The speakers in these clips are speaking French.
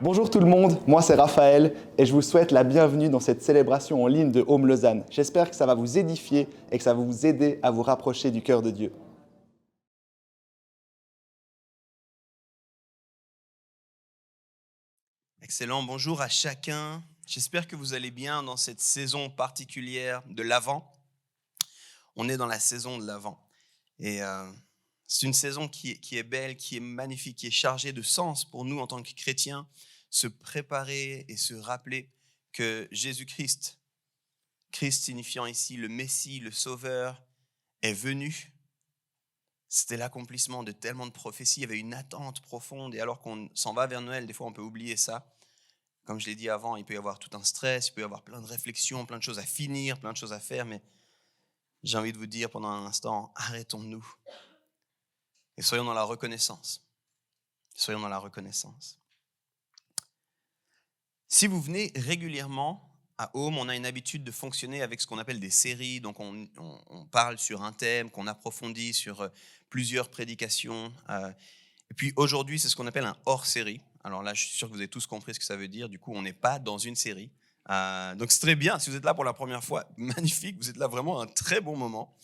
Bonjour tout le monde, moi c'est Raphaël et je vous souhaite la bienvenue dans cette célébration en ligne de Home Lausanne. J'espère que ça va vous édifier et que ça va vous aider à vous rapprocher du cœur de Dieu. Excellent, bonjour à chacun. J'espère que vous allez bien dans cette saison particulière de l'Avent. On est dans la saison de l'Avent et c'est une saison qui est belle, qui est magnifique, qui est chargée de sens pour nous en tant que chrétiens, se préparer et se rappeler que Jésus-Christ, Christ signifiant ici le Messie, le Sauveur, est venu. C'était l'accomplissement de tellement de prophéties, il y avait une attente profonde et alors qu'on s'en va vers Noël, des fois on peut oublier ça. Comme je l'ai dit avant, il peut y avoir tout un stress, il peut y avoir plein de réflexions, plein de choses à finir, plein de choses à faire, mais j'ai envie de vous dire pendant un instant, arrêtons-nous et soyons dans la reconnaissance. Soyons dans la reconnaissance. Si vous venez régulièrement à Home, on a une habitude de fonctionner avec ce qu'on appelle des séries, donc on parle sur un thème, qu'on approfondit sur plusieurs prédications. Et puis aujourd'hui, c'est ce qu'on appelle un hors-série. Alors là, je suis sûr que vous avez tous compris ce que ça veut dire. Du coup, on n'est pas dans une série. Donc c'est très bien. Si vous êtes là pour la première fois, magnifique. Vous êtes là vraiment à un très bon moment.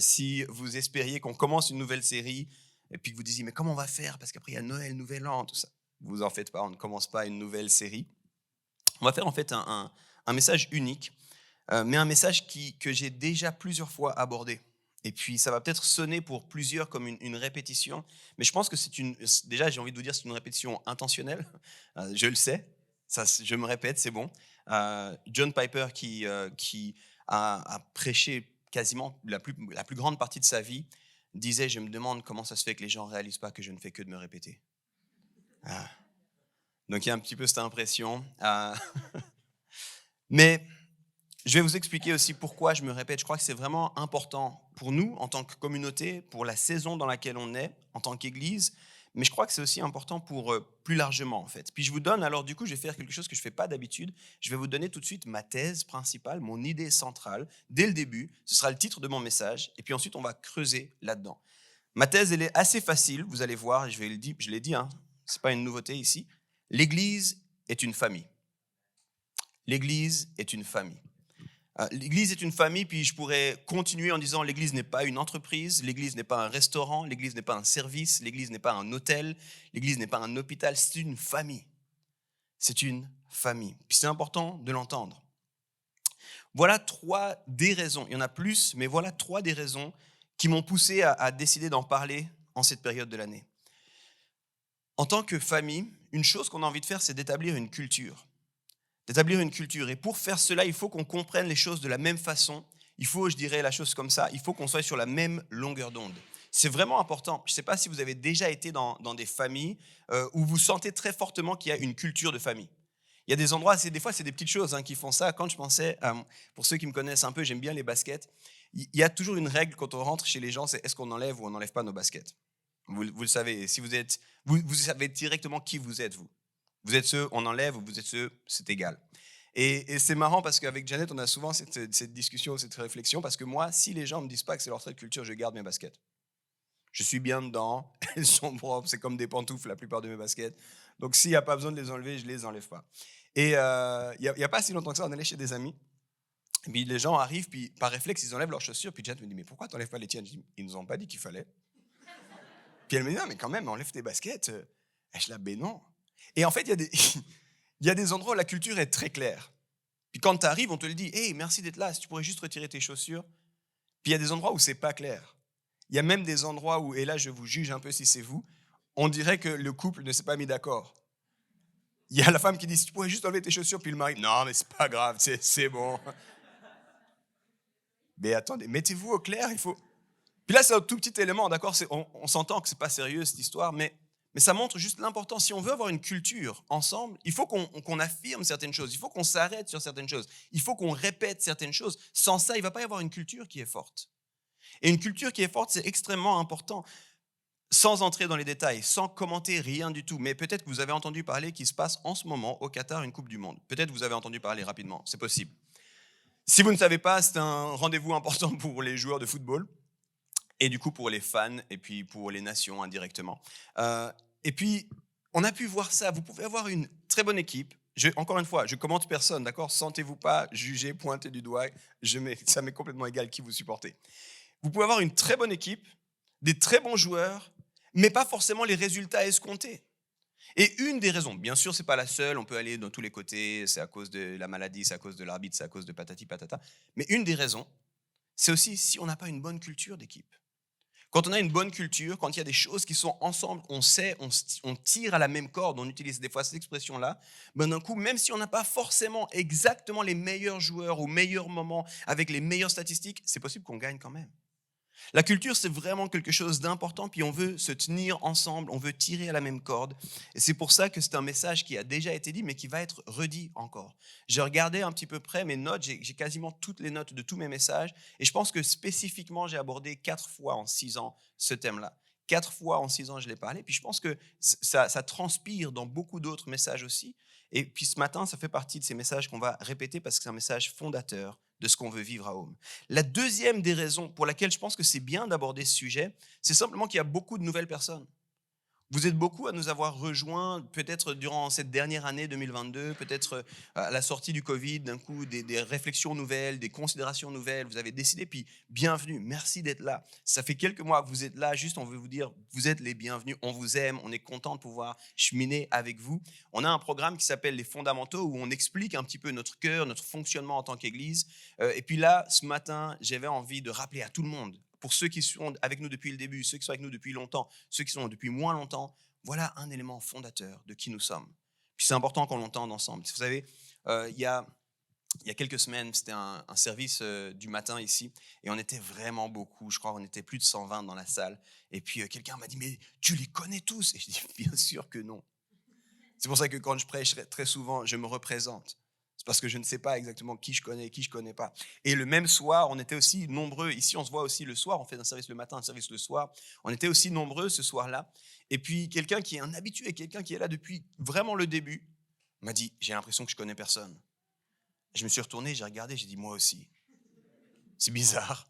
Si vous espériez qu'on commence une nouvelle série et puis que vous disiez, mais comment on va faire? Parce qu'après, il y a Noël, Nouvel An, tout ça. Vous en faites pas, on ne commence pas une nouvelle série. On va faire en fait un message unique, mais un message que j'ai déjà plusieurs fois abordé. Et puis, ça va peut-être sonner pour plusieurs comme une répétition, mais je pense que déjà, j'ai envie de vous dire, c'est une répétition intentionnelle. Je le sais, ça, je me répète, c'est bon. John Piper, qui a prêché quasiment la plus grande partie de sa vie, disait, je me demande comment ça se fait que les gens ne réalisent pas que je ne fais que de me répéter. Donc, il y a un petit peu cette impression. Mais je vais vous expliquer aussi pourquoi je me répète. Je crois que c'est vraiment important pour nous, en tant que communauté, pour la saison dans laquelle on est, en tant qu'Église, mais je crois que c'est aussi important pour plus largement, en fait. Puis je vous donne, alors du coup, je vais faire quelque chose que je ne fais pas d'habitude. Je vais vous donner tout de suite ma thèse principale, mon idée centrale, dès le début. Ce sera le titre de mon message, et puis ensuite, on va creuser là-dedans. Ma thèse, elle est assez facile, vous allez voir, je l'ai dit, hein, ce n'est pas une nouveauté ici. L'Église est une famille. L'Église est une famille. L'Église est une famille, puis je pourrais continuer en disant l'Église n'est pas une entreprise, l'Église n'est pas un restaurant, l'Église n'est pas un service, l'Église n'est pas un hôtel, l'Église n'est pas un hôpital, c'est une famille. C'est une famille. Puis c'est important de l'entendre. Voilà trois des raisons, il y en a plus, mais voilà trois des raisons qui m'ont poussé à décider d'en parler en cette période de l'année. En tant que famille, une chose qu'on a envie de faire, c'est d'établir une culture. Et pour faire cela, il faut qu'on comprenne les choses de la même façon. Il faut, je dirais la chose comme ça, il faut qu'on soit sur la même longueur d'onde. C'est vraiment important. Je ne sais pas si vous avez déjà été dans des familles où vous sentez très fortement qu'il y a une culture de famille. Il y a des endroits, des fois c'est des petites choses qui font ça. Quand je pensais, pour ceux qui me connaissent un peu, j'aime bien les baskets. Il y a toujours une règle quand on rentre chez les gens, c'est est-ce qu'on enlève ou on n'enlève pas nos baskets. Vous le savez, si vous savez directement qui vous êtes, vous. Vous êtes ceux, on enlève, ou vous êtes ceux, c'est égal. Et c'est marrant parce qu'avec Janet, on a souvent cette discussion, cette réflexion, parce que moi, si les gens ne me disent pas que c'est leur trait de culture, je garde mes baskets. Je suis bien dedans, elles sont propres, c'est comme des pantoufles la plupart de mes baskets. Donc s'il n'y a pas besoin de les enlever, je ne les enlève pas. Et il n'y a pas si longtemps que ça, on allait chez des amis, et puis les gens arrivent, puis par réflexe, ils enlèvent leurs chaussures, puis Janet me dit, mais pourquoi tu n'enlèves pas les tiennes? Je dis, ils ne nous ont pas dit qu'il fallait. Puis elle me dit, non, mais quand même, enlève tes baskets. Et je dis, ben non. Et en fait, il y a des endroits où la culture est très claire. Puis quand tu arrives, on te le dit, hey, merci d'être là, si tu pourrais juste retirer tes chaussures. Puis il y a des endroits où c'est pas clair. Il y a même des endroits où, et là je vous juge un peu si c'est vous, on dirait que le couple ne s'est pas mis d'accord. Il y a la femme qui dit, si tu pourrais juste enlever tes chaussures, puis le mari, non mais c'est pas grave, c'est bon. Mais attendez, mettez-vous au clair, il faut... Puis là c'est un tout petit élément, d'accord, on s'entend que c'est pas sérieux cette histoire, mais ça montre juste l'importance. Si on veut avoir une culture ensemble, il faut qu'on affirme certaines choses, il faut qu'on s'arrête sur certaines choses, il faut qu'on répète certaines choses. Sans ça, il ne va pas y avoir une culture qui est forte. Et une culture qui est forte, c'est extrêmement important. Sans entrer dans les détails, sans commenter rien du tout, mais peut-être que vous avez entendu parler qu'il se passe en ce moment au Qatar une Coupe du Monde. Peut-être que vous avez entendu parler rapidement, c'est possible. Si vous ne savez pas, c'est un rendez-vous important pour les joueurs de football. Et du coup pour les fans, et puis pour les nations indirectement. Et puis, on a pu voir ça. Vous pouvez avoir une très bonne équipe. Encore une fois, je commente personne, d'accord? Sentez-vous pas jugé, pointé du doigt. Ça m'est complètement égal qui vous supportez. Vous pouvez avoir une très bonne équipe, des très bons joueurs, mais pas forcément les résultats escomptés. Et une des raisons, bien sûr, c'est pas la seule, on peut aller dans tous les côtés, c'est à cause de la maladie, c'est à cause de l'arbitre, c'est à cause de patati patata. Mais une des raisons, c'est aussi si on n'a pas une bonne culture d'équipe. Quand on a une bonne culture, quand il y a des choses qui sont ensemble, on sait, on tire à la même corde, on utilise des fois cette expression-là, ben d'un coup, même si on n'a pas forcément exactement les meilleurs joueurs au meilleur moment, avec les meilleures statistiques, c'est possible qu'on gagne quand même. La culture, c'est vraiment quelque chose d'important, puis on veut se tenir ensemble, on veut tirer à la même corde. Et c'est pour ça que c'est un message qui a déjà été dit, mais qui va être redit encore. J'ai regardé un petit peu près mes notes, j'ai quasiment toutes les notes de tous mes messages, et je pense que spécifiquement, j'ai abordé 4 fois en 6 ans ce thème-là. 4 fois en 6 ans, je l'ai parlé, puis je pense que ça transpire dans beaucoup d'autres messages aussi. Et puis ce matin, ça fait partie de ces messages qu'on va répéter parce que c'est un message fondateur de ce qu'on veut vivre à Home. La deuxième des raisons pour laquelle je pense que c'est bien d'aborder ce sujet, c'est simplement qu'il y a beaucoup de nouvelles personnes. Vous êtes beaucoup à nous avoir rejoints, peut-être durant cette dernière année 2022, peut-être à la sortie du Covid, d'un coup, des réflexions nouvelles, des considérations nouvelles. Vous avez décidé, puis bienvenue, merci d'être là. Ça fait quelques mois que vous êtes là, juste on veut vous dire, vous êtes les bienvenus, on vous aime, on est content de pouvoir cheminer avec vous. On a un programme qui s'appelle Les Fondamentaux, où on explique un petit peu notre cœur, notre fonctionnement en tant qu'Église. Et puis là, ce matin, j'avais envie de rappeler à tout le monde, pour ceux qui sont avec nous depuis le début, ceux qui sont avec nous depuis longtemps, ceux qui sont depuis moins longtemps, voilà un élément fondateur de qui nous sommes. Puis c'est important qu'on l'entende ensemble. Vous savez, il y a quelques semaines, c'était un service du matin ici, et on était vraiment beaucoup, je crois on était plus de 120 dans la salle, et puis quelqu'un m'a dit « mais tu les connais tous ?» Et je dis « bien sûr que non ». C'est pour ça que quand je prêche, très souvent, je me représente. C'est parce que je ne sais pas exactement qui je connais et qui je ne connais pas. Et le même soir, on était aussi nombreux. Ici, on se voit aussi le soir. On fait un service le matin, un service le soir. On était aussi nombreux ce soir-là. Et puis, quelqu'un qui est un habitué, quelqu'un qui est là depuis vraiment le début, m'a dit « j'ai l'impression que je connais personne ». Je me suis retourné, j'ai regardé, j'ai dit « moi aussi ». C'est bizarre.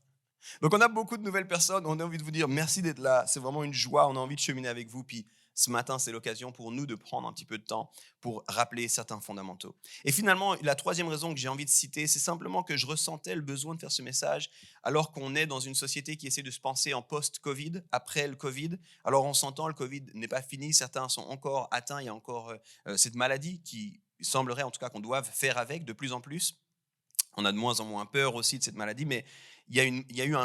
Donc, on a beaucoup de nouvelles personnes. On a envie de vous dire merci d'être là. C'est vraiment une joie. On a envie de cheminer avec vous. Puis, ce matin, c'est l'occasion pour nous de prendre un petit peu de temps pour rappeler certains fondamentaux. Et finalement, la troisième raison que j'ai envie de citer, c'est simplement que je ressentais le besoin de faire ce message alors qu'on est dans une société qui essaie de se penser en post-Covid, après le Covid. Alors, on s'entend, le Covid n'est pas fini. Certains sont encore atteints. Il y a encore cette maladie qui semblerait, en tout cas, qu'on doive faire avec de plus en plus. On a de moins en moins peur aussi de cette maladie, mais il y a eu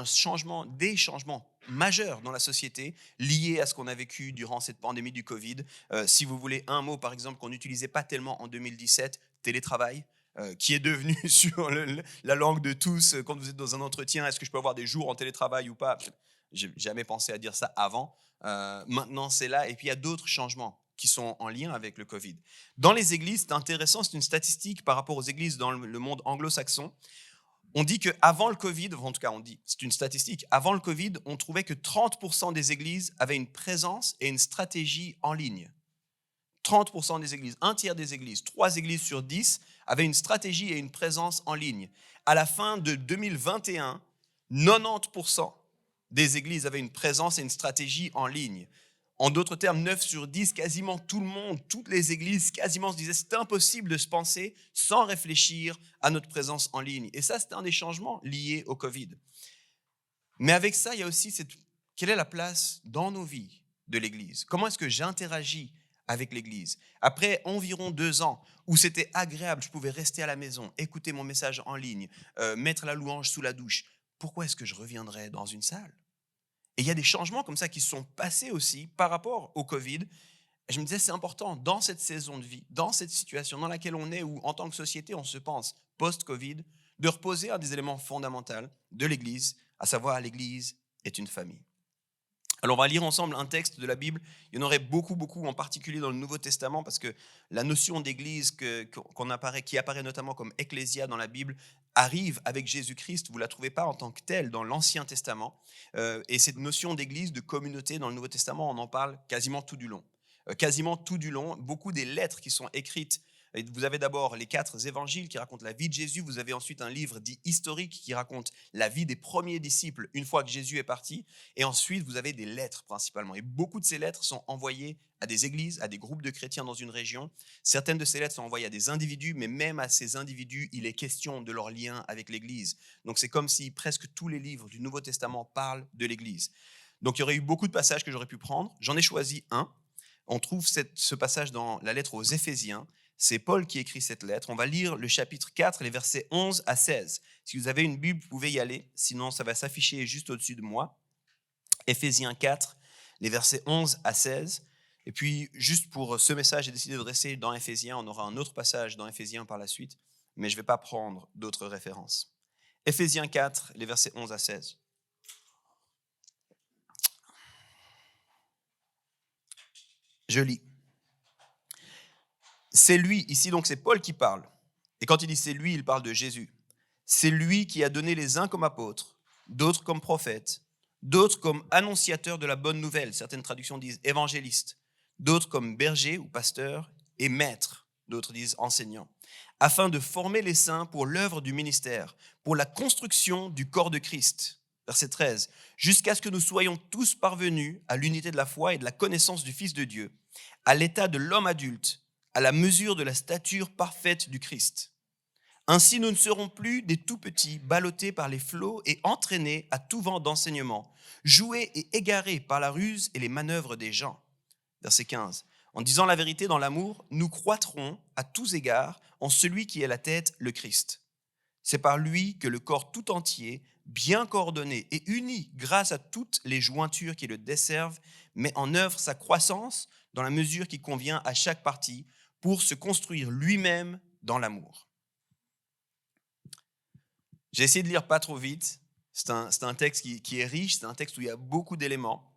des changements majeurs dans la société liés à ce qu'on a vécu durant cette pandémie du Covid. Si vous voulez un mot, par exemple, qu'on n'utilisait pas tellement en 2017, télétravail, qui est devenu sur la langue de tous quand vous êtes dans un entretien. Est-ce que je peux avoir des jours en télétravail ou pas? J'ai jamais pensé à dire ça avant. Maintenant, c'est là. Et puis, il y a d'autres changements qui sont en lien avec le Covid. Dans les églises, c'est intéressant, c'est une statistique par rapport aux églises dans le monde anglo-saxon. On dit qu'avant le Covid, en tout cas on dit, c'est une statistique, avant le Covid, on trouvait que 30% des églises avaient une présence et une stratégie en ligne. 30% des églises, un tiers des églises, 3 églises sur 10 avaient une stratégie et une présence en ligne. À la fin de 2021, 90% des églises avaient une présence et une stratégie en ligne. En d'autres termes, 9 sur 10, quasiment tout le monde, toutes les églises, quasiment se disaient c'est impossible de se penser sans réfléchir à notre présence en ligne. Et ça, c'était un des changements liés au Covid. Mais avec ça, il y a aussi quelle est la place dans nos vies de l'Église? Comment est-ce que j'interagis avec l'Église? Après environ 2 ans où c'était agréable, je pouvais rester à la maison, écouter mon message en ligne, mettre la louange sous la douche, pourquoi est-ce que je reviendrais dans une salle? Et il y a des changements comme ça qui se sont passés aussi par rapport au Covid. Et je me disais, c'est important dans cette saison de vie, dans cette situation dans laquelle on est, où en tant que société, on se pense post-Covid, de reposer un des éléments fondamentaux de l'Église, à savoir l'Église est une famille. Alors on va lire ensemble un texte de la Bible. Il y en aurait beaucoup, en particulier dans le Nouveau Testament, parce que la notion d'église qui apparaît notamment comme ecclésia dans la Bible arrive avec Jésus-Christ. Vous ne la trouvez pas en tant que telle dans l'Ancien Testament. Et cette notion d'église, de communauté dans le Nouveau Testament, on en parle quasiment tout du long. Quasiment tout du long, beaucoup des lettres qui sont écrites Et vous avez d'abord les 4 évangiles qui racontent la vie de Jésus. Vous avez ensuite un livre dit historique qui raconte la vie des premiers disciples une fois que Jésus est parti. Et ensuite, vous avez des lettres principalement. Et beaucoup de ces lettres sont envoyées à des églises, à des groupes de chrétiens dans une région. Certaines de ces lettres sont envoyées à des individus, mais même à ces individus, il est question de leur lien avec l'Église. Donc c'est comme si presque tous les livres du Nouveau Testament parlent de l'Église. Donc il y aurait eu beaucoup de passages que j'aurais pu prendre. J'en ai choisi un. On trouve ce passage dans la lettre aux Éphésiens. C'est Paul qui écrit cette lettre. On va lire le chapitre 4, les versets 11 à 16. Si vous avez une Bible, vous pouvez y aller. Sinon, ça va s'afficher juste au-dessus de moi. Éphésiens 4, les versets 11 à 16. Et puis, juste pour ce message, j'ai décidé de rester dans Éphésiens. On aura un autre passage dans Éphésiens par la suite, mais je ne vais pas prendre d'autres références. Éphésiens 4, les versets 11 à 16. Je lis. C'est lui, ici donc c'est Paul qui parle. Et quand il dit c'est lui, il parle de Jésus. C'est lui qui a donné les uns comme apôtres, d'autres comme prophètes, d'autres comme annonciateurs de la bonne nouvelle. Certaines traductions disent évangélistes, d'autres comme bergers ou pasteurs et maîtres, d'autres disent enseignants, afin de former les saints pour l'œuvre du ministère, pour la construction du corps de Christ. Verset 13, jusqu'à ce que nous soyons tous parvenus à l'unité de la foi et de la connaissance du Fils de Dieu, à l'état de l'homme adulte, à la mesure de la stature parfaite du Christ. Ainsi, nous ne serons plus des tout-petits ballottés par les flots et entraînés à tout vent d'enseignement, joués et égarés par la ruse et les manœuvres des gens. Verset 15. En disant la vérité dans l'amour, nous croîtrons à tous égards en celui qui est la tête, le Christ. C'est par lui que le corps tout entier, bien coordonné et uni grâce à toutes les jointures qui le desservent, met en œuvre sa croissance dans la mesure qui convient à chaque partie pour se construire lui-même dans l'amour. J'ai essayé de lire pas trop vite. C'est un texte qui est riche, c'est un texte où il y a beaucoup d'éléments.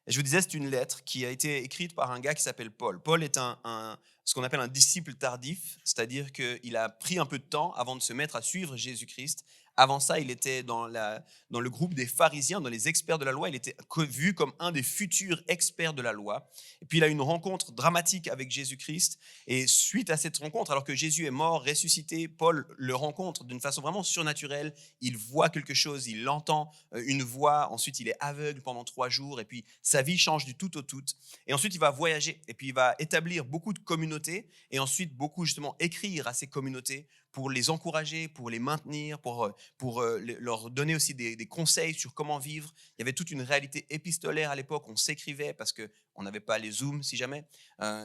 Et je vous disais, c'est une lettre qui a été écrite par un gars qui s'appelle Paul. Paul est ce qu'on appelle un disciple tardif, c'est-à-dire qu'il a pris un peu de temps avant de se mettre à suivre Jésus-Christ. Avant ça, il était dans le groupe des pharisiens, dans les experts de la loi. Il était vu comme un des futurs experts de la loi. Et puis, il a une rencontre dramatique avec Jésus-Christ. Et suite à cette rencontre, alors que Jésus est mort, ressuscité, Paul le rencontre d'une façon vraiment surnaturelle. Il voit quelque chose, il entend une voix. Ensuite, il est aveugle pendant 3 jours. Et puis, sa vie change du tout au tout. Et ensuite, il va voyager. Et puis, il va établir beaucoup de communautés. Et ensuite, beaucoup, justement, écrire à ces communautés pour les encourager, pour les maintenir, pour leur donner aussi des conseils sur comment vivre. Il y avait toute une réalité épistolaire à l'époque, on s'écrivait parce qu'on n'avait pas les Zooms si jamais.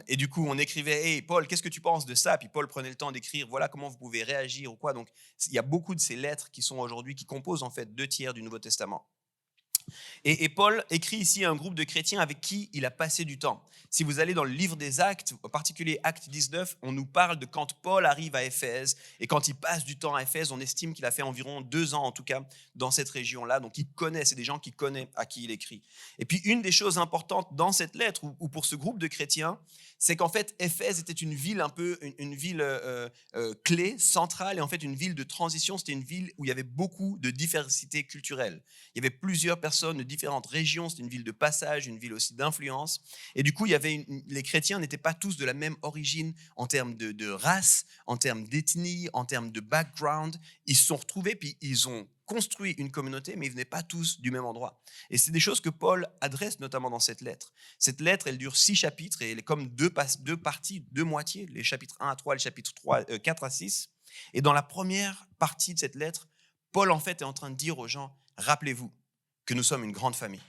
Et du coup, on écrivait « Hey Paul, qu'est-ce que tu penses de ça ?» Puis Paul prenait le temps d'écrire « Voilà comment vous pouvez réagir ou quoi ?» Donc, il y a beaucoup de ces lettres qui sont aujourd'hui, qui composent en fait 2 tiers du Nouveau Testament. Et Paul écrit ici à un groupe de chrétiens avec qui il a passé du temps. Si vous allez dans le livre des Actes, en particulier Acte 19, on nous parle de quand Paul arrive à Éphèse. Et quand il passe du temps à Éphèse, on estime qu'il a fait environ 2 ans, en tout cas, dans cette région-là. Donc, il connaît, c'est des gens qui connaissent à qui il écrit. Et puis, une des choses importantes dans cette lettre, ou pour ce groupe de chrétiens, c'est qu'en fait, Éphèse était une ville un peu, une ville clé, centrale, et en fait, une ville de transition. C'était une ville où il y avait beaucoup de diversité culturelle. Il y avait plusieurs personnes de différentes régions. C'était une ville de passage, une ville aussi d'influence. Et du coup, les chrétiens n'étaient pas tous de la même origine en termes de race, en termes d'ethnie, en termes de background. Ils se sont retrouvés, puis ils ont construit une communauté, mais ils ne venaient pas tous du même endroit. Et c'est des choses que Paul adresse notamment dans cette lettre. Cette lettre, elle dure 6 chapitres et elle est comme 2 parties, 2 moitiés, les chapitres 1 à 3, le chapitre 4 à 6. Et dans la première partie de cette lettre, Paul en fait est en train de dire aux gens, rappelez-vous que nous sommes une grande famille.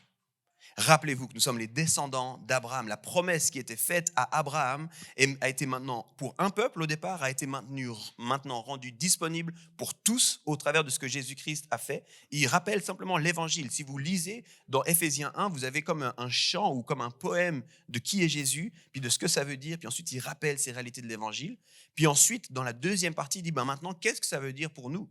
Rappelez-vous que nous sommes les descendants d'Abraham. La promesse qui était faite à Abraham a été maintenant, pour un peuple au départ, a été maintenant rendue disponible pour tous au travers de ce que Jésus-Christ a fait. Il rappelle simplement l'évangile. Si vous lisez dans Éphésiens 1, vous avez comme un chant ou comme un poème de qui est Jésus, puis de ce que ça veut dire, puis ensuite il rappelle ces réalités de l'évangile. Puis ensuite, dans la deuxième partie, il dit maintenant, qu'est-ce que ça veut dire pour nous ?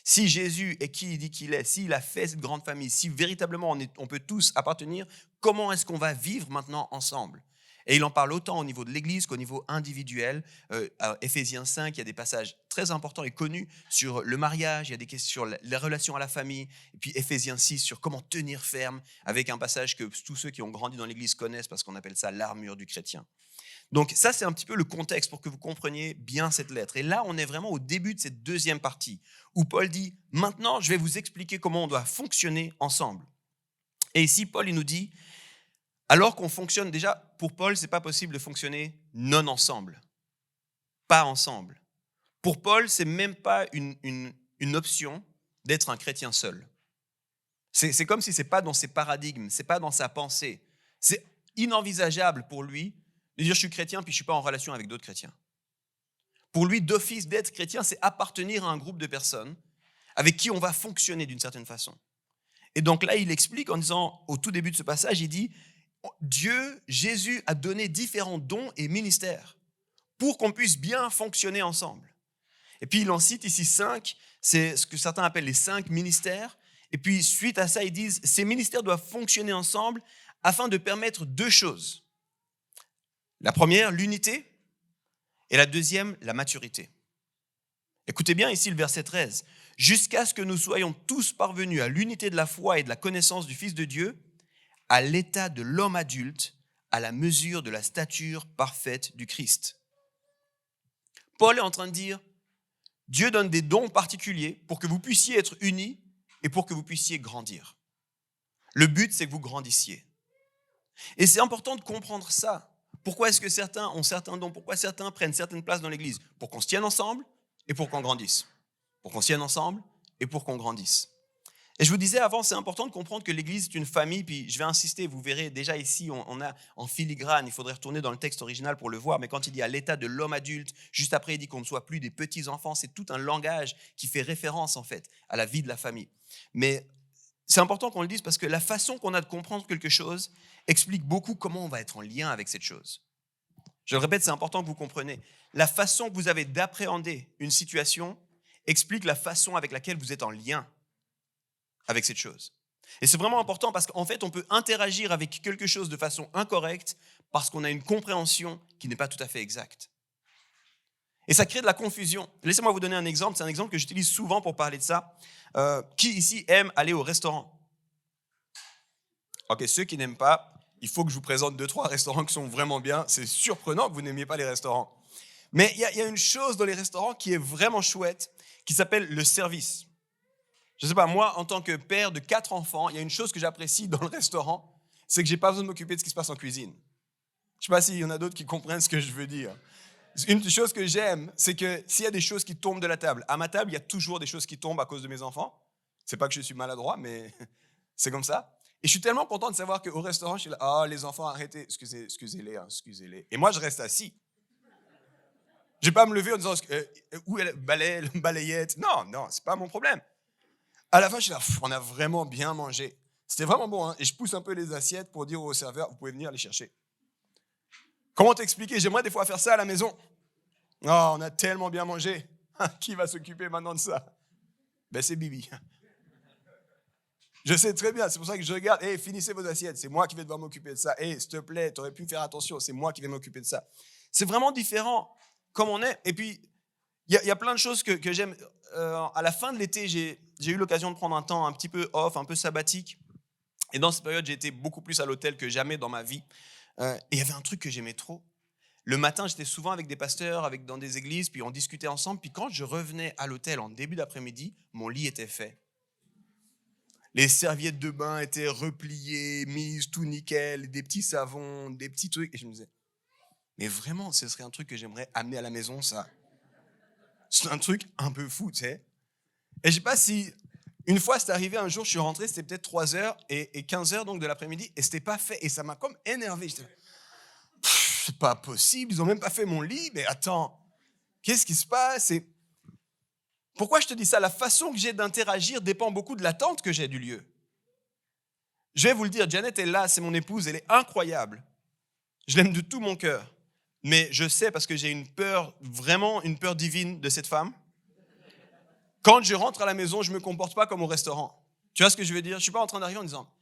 Si Jésus est qui il dit qu'il est, s'il a fait cette grande famille, si véritablement on peut tous appartenir, comment est-ce qu'on va vivre maintenant ensemble ? Et il en parle autant au niveau de l'Église qu'au niveau individuel. À Éphésiens 5, il y a des passages très importants et connus sur le mariage, il y a des questions sur les relations à la famille, et puis Éphésiens 6 sur comment tenir ferme, avec un passage que tous ceux qui ont grandi dans l'Église connaissent parce qu'on appelle ça l'armure du chrétien. Donc ça, c'est un petit peu le contexte pour que vous compreniez bien cette lettre. Et là, on est vraiment au début de cette deuxième partie, où Paul dit, maintenant, je vais vous expliquer comment on doit fonctionner ensemble. Et ici, Paul, il nous dit, alors qu'on fonctionne déjà, pour Paul, ce n'est pas possible de fonctionner non ensemble, pas ensemble. Pour Paul, ce n'est même pas une option d'être un chrétien seul. C'est comme si ce n'est pas dans ses paradigmes, ce n'est pas dans sa pensée. C'est inenvisageable pour lui de dire je suis chrétien puis je ne suis pas en relation avec d'autres chrétiens. Pour lui, d'office, d'être chrétien, c'est appartenir à un groupe de personnes avec qui on va fonctionner d'une certaine façon. Et donc là, il explique en disant, au tout début de ce passage, il dit, Dieu, Jésus a donné différents dons et ministères pour qu'on puisse bien fonctionner ensemble. Et puis il en cite ici 5, c'est ce que certains appellent les 5 ministères. Et puis suite à ça, ils disent, ces ministères doivent fonctionner ensemble afin de permettre 2 choses. La première, l'unité, et la deuxième, la maturité. Écoutez bien ici le verset 13. « Jusqu'à ce que nous soyons tous parvenus à l'unité de la foi et de la connaissance du Fils de Dieu, à l'état de l'homme adulte, à la mesure de la stature parfaite du Christ. » Paul est en train de dire, Dieu donne des dons particuliers pour que vous puissiez être unis et pour que vous puissiez grandir. Le but, c'est que vous grandissiez. Et c'est important de comprendre ça. Pourquoi est-ce que certains ont certains dons? Pourquoi certains prennent certaines places dans l'Église? Pour qu'on se tienne ensemble et pour qu'on grandisse. Pour qu'on se tienne ensemble et pour qu'on grandisse. Et je vous disais avant, c'est important de comprendre que l'Église est une famille, puis je vais insister, vous verrez déjà ici, on a en filigrane, il faudrait retourner dans le texte original pour le voir, mais quand il dit à l'état de l'homme adulte, juste après il dit qu'on ne soit plus des petits-enfants, c'est tout un langage qui fait référence en fait à la vie de la famille. Mais c'est important qu'on le dise parce que la façon qu'on a de comprendre quelque chose explique beaucoup comment on va être en lien avec cette chose. Je le répète, c'est important que vous compreniez. La façon que vous avez d'appréhender une situation explique la façon avec laquelle vous êtes en lien avec cette chose. Et c'est vraiment important parce qu'en fait, on peut interagir avec quelque chose de façon incorrecte parce qu'on a une compréhension qui n'est pas tout à fait exacte. Et ça crée de la confusion. Laissez-moi vous donner un exemple. C'est un exemple que j'utilise souvent pour parler de ça. Qui ici aime aller au restaurant? Ok, ceux qui n'aiment pas, il faut que je vous présente 2-3 restaurants qui sont vraiment bien. C'est surprenant que vous n'aimiez pas les restaurants. Mais il y a une chose dans les restaurants qui est vraiment chouette, qui s'appelle le service. Je ne sais pas, moi, en tant que père de 4 enfants, il y a une chose que j'apprécie dans le restaurant, c'est que je n'ai pas besoin de m'occuper de ce qui se passe en cuisine. Je ne sais pas s'il y en a d'autres qui comprennent ce que je veux dire. Une chose que j'aime, c'est que s'il y a des choses qui tombent de la table, à ma table, il y a toujours des choses qui tombent à cause de mes enfants. C'est pas que je suis maladroit, mais c'est comme ça. Et je suis tellement content de savoir qu'au restaurant, je suis là, ah, les enfants, arrêtez, excusez-les, hein, excusez-les. Et moi, je reste assis. Je ne vais pas me lever en disant, où est le balai, la balayette? Non, c'est pas mon problème. À la fin, je suis là, on a vraiment bien mangé. C'était vraiment bon, hein? Et je pousse un peu les assiettes pour dire au serveur, vous pouvez venir les chercher. Comment t'expliquer? J'aimerais des fois faire ça à la maison. Oh, on a tellement bien mangé. Qui va s'occuper maintenant de ça? Ben, c'est Bibi. Je sais très bien, c'est pour ça que je regarde. Hey, finissez vos assiettes, c'est moi qui vais devoir m'occuper de ça. Hey, s'il te plaît, tu aurais pu faire attention, c'est moi qui vais m'occuper de ça. C'est vraiment différent comme on est. Et puis, il y a plein de choses que j'aime. À la fin de l'été, j'ai eu l'occasion de prendre un temps un petit peu off, un peu sabbatique. Et dans cette période, j'ai été beaucoup plus à l'hôtel que jamais dans ma vie. Et il y avait un truc que j'aimais trop. Le matin, j'étais souvent avec des pasteurs, dans des églises, puis on discutait ensemble. Puis quand je revenais à l'hôtel en début d'après-midi, mon lit était fait. Les serviettes de bain étaient repliées, mises, tout nickel, des petits savons, des petits trucs. Et je me disais, mais vraiment, ce serait un truc que j'aimerais amener à la maison, ça. C'est un truc un peu fou, tu sais. Et je ne sais pas si, une fois, c'est arrivé un jour, je suis rentré, c'était peut-être 3h et 15h donc de l'après-midi, et c'était pas fait. Et ça m'a comme énervé. J'étais là, c'est pas possible, ils n'ont même pas fait mon lit, mais attends, qu'est-ce qui se passe? Et pourquoi je te dis ça? La façon que j'ai d'interagir dépend beaucoup de l'attente que j'ai du lieu. Je vais vous le dire, Janet est là, c'est mon épouse, elle est incroyable. Je l'aime de tout mon cœur. Mais je sais, parce que j'ai une peur, vraiment une peur divine de cette femme. Quand je rentre à la maison, je ne me comporte pas comme au restaurant. Tu vois ce que je veux dire? Je ne suis pas en train d'arriver en disant,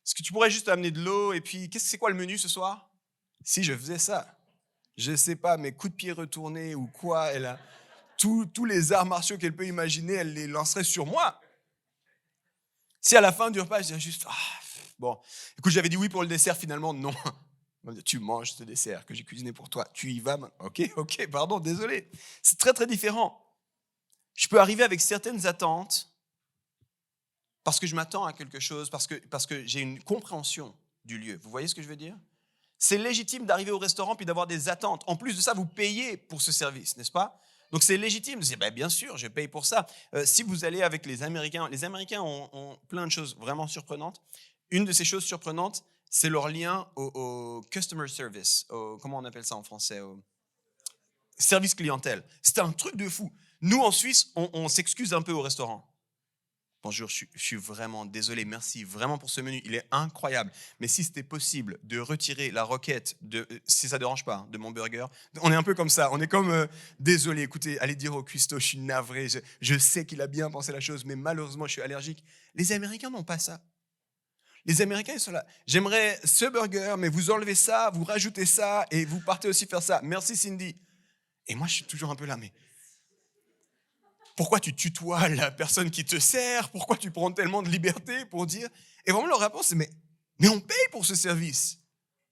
est-ce que tu pourrais juste amener de l'eau et puis, c'est quoi le menu ce soir? Si je faisais ça, je ne sais pas, mes coups de pied retournés ou quoi, elle a tous les arts martiaux qu'elle peut imaginer, elle les lancerait sur moi. Si à la fin du repas, je dirais juste, bon, écoute, j'avais dit oui pour le dessert, finalement, non. On va me dire, tu manges ce dessert que j'ai cuisiné pour toi. Tu y vas maintenant. Ok, pardon, désolé. C'est très, très différent. Je peux arriver avec certaines attentes parce que je m'attends à quelque chose, parce que j'ai une compréhension du lieu. Vous voyez ce que je veux dire? C'est légitime d'arriver au restaurant puis d'avoir des attentes. En plus de ça, vous payez pour ce service, n'est-ce pas? Donc c'est légitime de dire, ben, bien sûr, je paye pour ça. Si vous allez avec les Américains ont plein de choses vraiment surprenantes. Une de ces choses surprenantes, c'est leur lien au customer service. Comment on appelle ça en français? Au service clientèle. C'est un truc de fou. Nous, en Suisse, on s'excuse un peu au restaurant. Bonjour, je suis vraiment désolé, merci vraiment pour ce menu, il est incroyable. Mais si c'était possible de retirer la roquette, si ça ne dérange pas, de mon burger, on est un peu comme ça, on est comme, désolé, écoutez, allez dire au cuistot, je suis navré, je sais qu'il a bien pensé la chose, mais malheureusement, je suis allergique. Les Américains n'ont pas ça. Les Américains, ils sont là, j'aimerais ce burger, mais vous enlevez ça, vous rajoutez ça, et vous partez aussi faire ça. Merci Cindy. Et moi, je suis toujours un peu là, mais pourquoi tu tutoies la personne qui te sert? Pourquoi tu prends tellement de liberté pour dire? Et vraiment, leur réponse, c'est mais on paye pour ce service.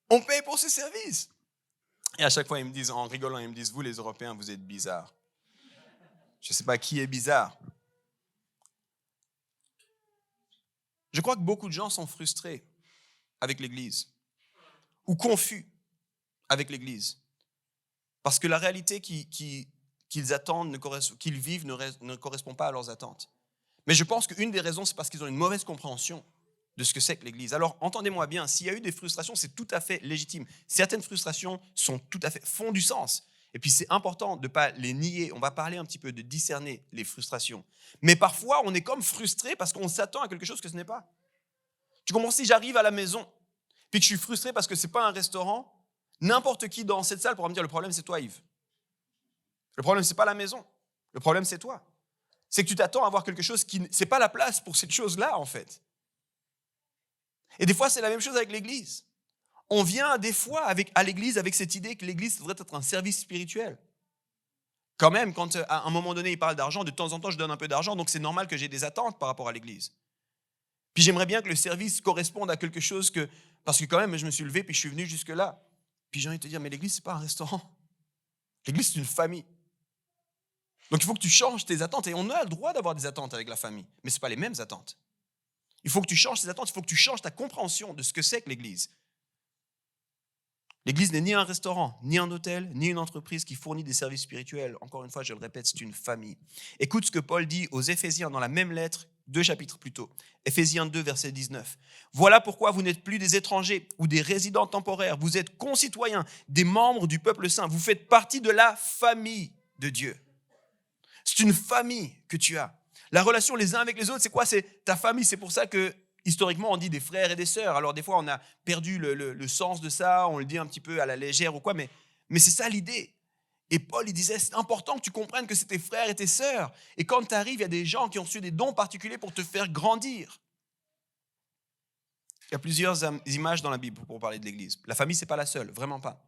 On paye pour ce service. Et à chaque fois, ils me disent, en rigolant, ils me disent, vous les Européens, vous êtes bizarres. Je ne sais pas qui est bizarre. Je crois que beaucoup de gens sont frustrés avec l'Église ou confus avec l'Église parce que la réalité qu'ils attendent, qu'ils vivent ne correspond pas à leurs attentes. Mais je pense qu'une des raisons, c'est parce qu'ils ont une mauvaise compréhension de ce que c'est que l'Église. Alors, entendez-moi bien, s'il y a eu des frustrations, c'est tout à fait légitime. Certaines frustrations font du sens. Et puis, c'est important de ne pas les nier. On va parler un petit peu de discerner les frustrations. Mais parfois, on est comme frustré parce qu'on s'attend à quelque chose que ce n'est pas. Tu comprends? Si j'arrive à la maison, puis que je suis frustré parce que ce n'est pas un restaurant, n'importe qui dans cette salle pourra me dire, le problème, c'est toi, Yves. Le problème, ce n'est pas la maison. Le problème, c'est toi. C'est que tu t'attends à avoir quelque chose qui... Ce n'est pas la place pour cette chose-là, en fait. Et des fois, c'est la même chose avec l'Église. On vient des fois à l'Église avec cette idée que l'Église devrait être un service spirituel. Quand même, quand à un moment donné, il parle d'argent, de temps en temps, je donne un peu d'argent, donc c'est normal que j'ai des attentes par rapport à l'Église. Puis j'aimerais bien que le service corresponde à quelque chose que... Parce que quand même, je me suis levé, puis je suis venu jusque-là. Puis j'ai envie de te dire, mais l'Église, ce n'est pas un restaurant. L'Église, c'est une famille. Donc il faut que tu changes tes attentes. Et on a le droit d'avoir des attentes avec la famille, mais ce n'est pas les mêmes attentes. Il faut que tu changes tes attentes, il faut que tu changes ta compréhension de ce que c'est que l'Église. L'Église n'est ni un restaurant, ni un hôtel, ni une entreprise qui fournit des services spirituels. Encore une fois, je le répète, c'est une famille. Écoute ce que Paul dit aux Éphésiens dans la même lettre, 2 chapitres plus tôt. Éphésiens 2, verset 19. Voilà pourquoi vous n'êtes plus des étrangers ou des résidents temporaires. Vous êtes concitoyens, des membres du peuple saint. Vous faites partie de la famille de Dieu. C'est une famille que tu as. La relation les uns avec les autres, c'est quoi? C'est ta famille. C'est pour ça que, historiquement, on dit des frères et des sœurs. Alors, des fois, on a perdu le sens de ça, on le dit un petit peu à la légère ou quoi, mais c'est ça l'idée. Et Paul, il disait, c'est important que tu comprennes que c'est tes frères et tes sœurs. Et quand tu arrives, il y a des gens qui ont reçu des dons particuliers pour te faire grandir. Il y a plusieurs images dans la Bible pour parler de l'Église. La famille, ce n'est pas la seule, vraiment pas.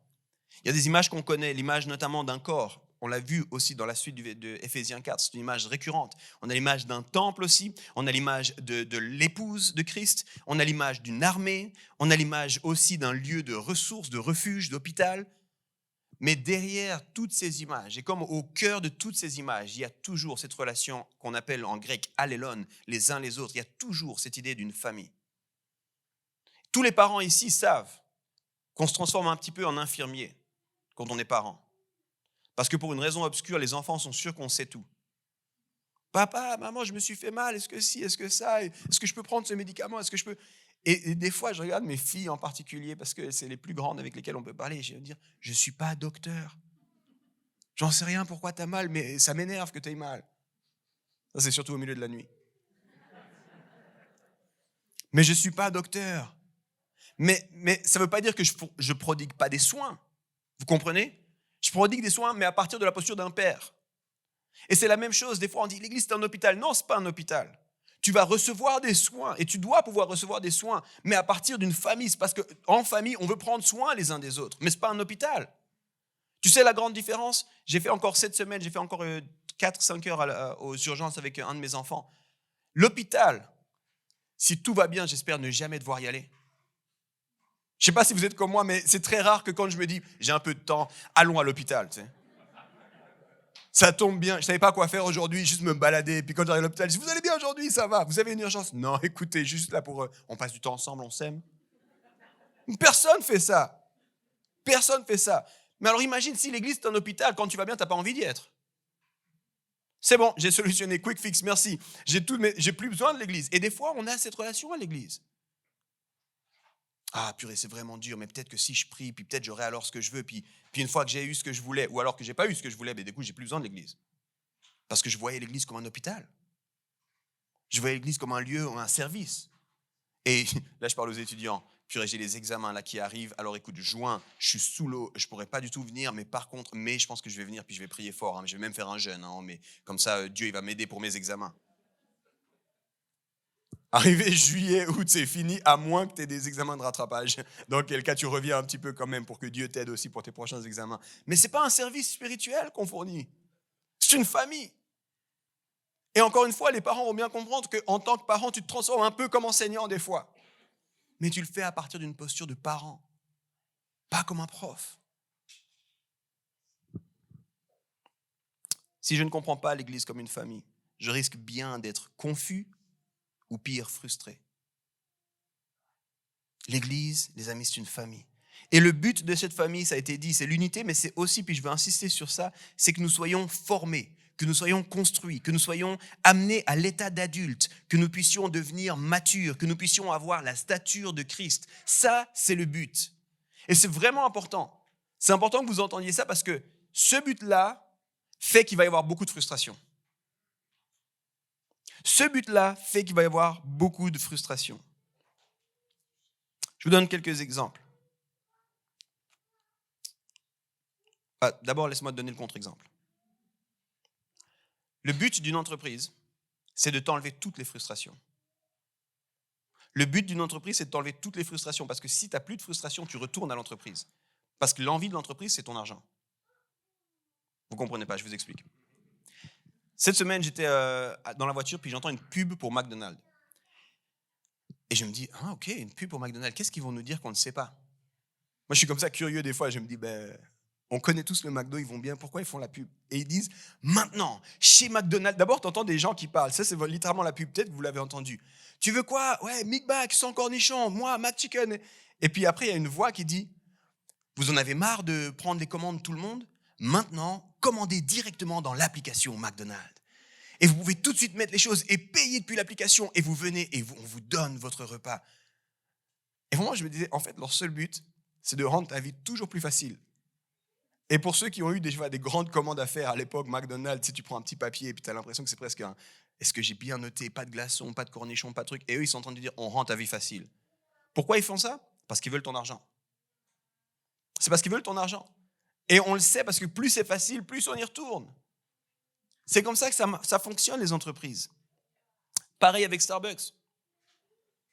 Il y a des images qu'on connaît, l'image notamment d'un corps. On l'a vu aussi dans la suite de Éphésiens 4, c'est une image récurrente. On a l'image d'un temple aussi, on a l'image de l'épouse de Christ, on a l'image d'une armée, on a l'image aussi d'un lieu de ressources, de refuge, d'hôpital. Mais derrière toutes ces images, et comme au cœur de toutes ces images, il y a toujours cette relation qu'on appelle en grec allélon, les uns les autres. Il y a toujours cette idée d'une famille. Tous les parents ici savent qu'on se transforme un petit peu en infirmier quand on est parent. Parce que pour une raison obscure, les enfants sont sûrs qu'on sait tout. Papa, maman, je me suis fait mal, est-ce que si, est-ce que ça, est-ce que je peux prendre ce médicament, est-ce que je peux... Et des fois, je regarde mes filles en particulier, parce que c'est les plus grandes avec lesquelles on peut parler, et je vais me dire, je ne suis pas docteur. J'en sais rien pourquoi tu as mal, mais ça m'énerve que tu aies mal. Ça, c'est surtout au milieu de la nuit. Mais je ne suis pas docteur. Mais ça ne veut pas dire que je ne prodigue pas des soins. Vous comprenez? Je prodigue des soins, mais à partir de la posture d'un père. Et c'est la même chose, des fois on dit l'église c'est un hôpital. Non, ce n'est pas un hôpital. Tu vas recevoir des soins et tu dois pouvoir recevoir des soins, mais à partir d'une famille. C'est parce qu'en famille, on veut prendre soin les uns des autres, mais ce n'est pas un hôpital. Tu sais la grande différence? J'ai fait encore cette semaine, j'ai fait encore 4-5 heures aux urgences avec un de mes enfants. L'hôpital, si tout va bien, j'espère ne jamais devoir y aller. Je sais pas si vous êtes comme moi, mais c'est très rare que quand je me dis, j'ai un peu de temps, allons à l'hôpital, tu sais. Ça tombe bien, je savais pas quoi faire aujourd'hui, juste me balader. Puis quand j'arrive à l'hôpital, je dis, vous allez bien aujourd'hui, ça va, vous avez une urgence? Non, écoutez, je suis juste là pour, on passe du temps ensemble, on s'aime. Personne fait ça. Personne fait ça. Mais alors imagine si l'église est un hôpital, quand tu vas bien, t'as pas envie d'y être. C'est bon, j'ai solutionné, quick fix, merci. J'ai plus besoin de l'église. Et des fois, on a cette relation à l'église. Ah purée, c'est vraiment dur, mais peut-être que si je prie, puis peut-être j'aurai alors ce que je veux, puis une fois que j'ai eu ce que je voulais, ou alors que j'ai pas eu ce que je voulais, ben, du coup, j'ai plus besoin de l'église. Parce que je voyais l'église comme un hôpital. Je voyais l'église comme un lieu, un service. Et là, je parle aux étudiants. Purée, j'ai les examens là qui arrivent. Alors écoute, juin, je suis sous l'eau, je pourrais pas du tout venir, mais par contre, je pense que je vais venir, puis je vais prier fort. Je vais même faire un jeûne, mais comme ça, Dieu, il va m'aider pour mes examens. Arrivé juillet, août, c'est fini, à moins que tu aies des examens de rattrapage. Dans quel cas, tu reviens un petit peu quand même pour que Dieu t'aide aussi pour tes prochains examens. Mais ce n'est pas un service spirituel qu'on fournit. C'est une famille. Et encore une fois, les parents vont bien comprendre qu'en tant que parent, tu te transformes un peu comme enseignant des fois. Mais tu le fais à partir d'une posture de parent, pas comme un prof. Si je ne comprends pas l'Église comme une famille, je risque bien d'être confus ou pire, frustré. L'Église, les amis, c'est une famille. Et le but de cette famille, ça a été dit, c'est l'unité, mais c'est aussi, puis je vais insister sur ça, c'est que nous soyons formés, que nous soyons construits, que nous soyons amenés à l'état d'adulte, que nous puissions devenir matures, que nous puissions avoir la stature de Christ. Ça, c'est le but. Et c'est vraiment important. C'est important que vous entendiez ça parce que ce but-là fait qu'il va y avoir beaucoup de frustration. Ce but-là fait qu'il va y avoir beaucoup de frustration. Je vous donne quelques exemples. D'abord, laisse-moi te donner le contre-exemple. Le but d'une entreprise, c'est de t'enlever toutes les frustrations. Le but d'une entreprise, c'est de t'enlever toutes les frustrations. Parce que si tu n'as plus de frustration, tu retournes à l'entreprise. Parce que l'envie de l'entreprise, c'est ton argent. Vous ne comprenez pas, je vous explique. Cette semaine, j'étais dans la voiture, puis j'entends une pub pour McDonald's. Et je me dis, ok, une pub pour McDonald's, qu'est-ce qu'ils vont nous dire qu'on ne sait pas? Moi, je suis comme ça curieux des fois, je me dis, on connaît tous le McDo, ils vont bien, pourquoi ils font la pub? Et ils disent, maintenant, chez McDonald's, d'abord, tu entends des gens qui parlent, ça c'est littéralement la pub, peut-être que vous l'avez entendu. Tu veux quoi? Ouais, Big Mac, sans cornichon, moi, McChicken. Et puis après, il y a une voix qui dit, vous en avez marre de prendre les commandes de tout le monde? Maintenant, commandez directement dans l'application McDonald's. Et vous pouvez tout de suite mettre les choses et payer depuis l'application, et vous venez et on vous donne votre repas. Et vraiment, je me disais, en fait, leur seul but, c'est de rendre ta vie toujours plus facile. Et pour ceux qui ont eu déjà des grandes commandes à faire à l'époque, McDonald's, si tu prends un petit papier et puis tu as l'impression que c'est presque un « est-ce que j'ai bien noté, pas de glaçons, pas de cornichons, pas de trucs ?» Et eux, ils sont en train de dire « on rend ta vie facile ». Pourquoi ils font ça? Parce qu'ils veulent ton argent. C'est parce qu'ils veulent ton argent. Et on le sait parce que plus c'est facile, plus on y retourne. C'est comme ça que ça fonctionne, les entreprises. Pareil avec Starbucks.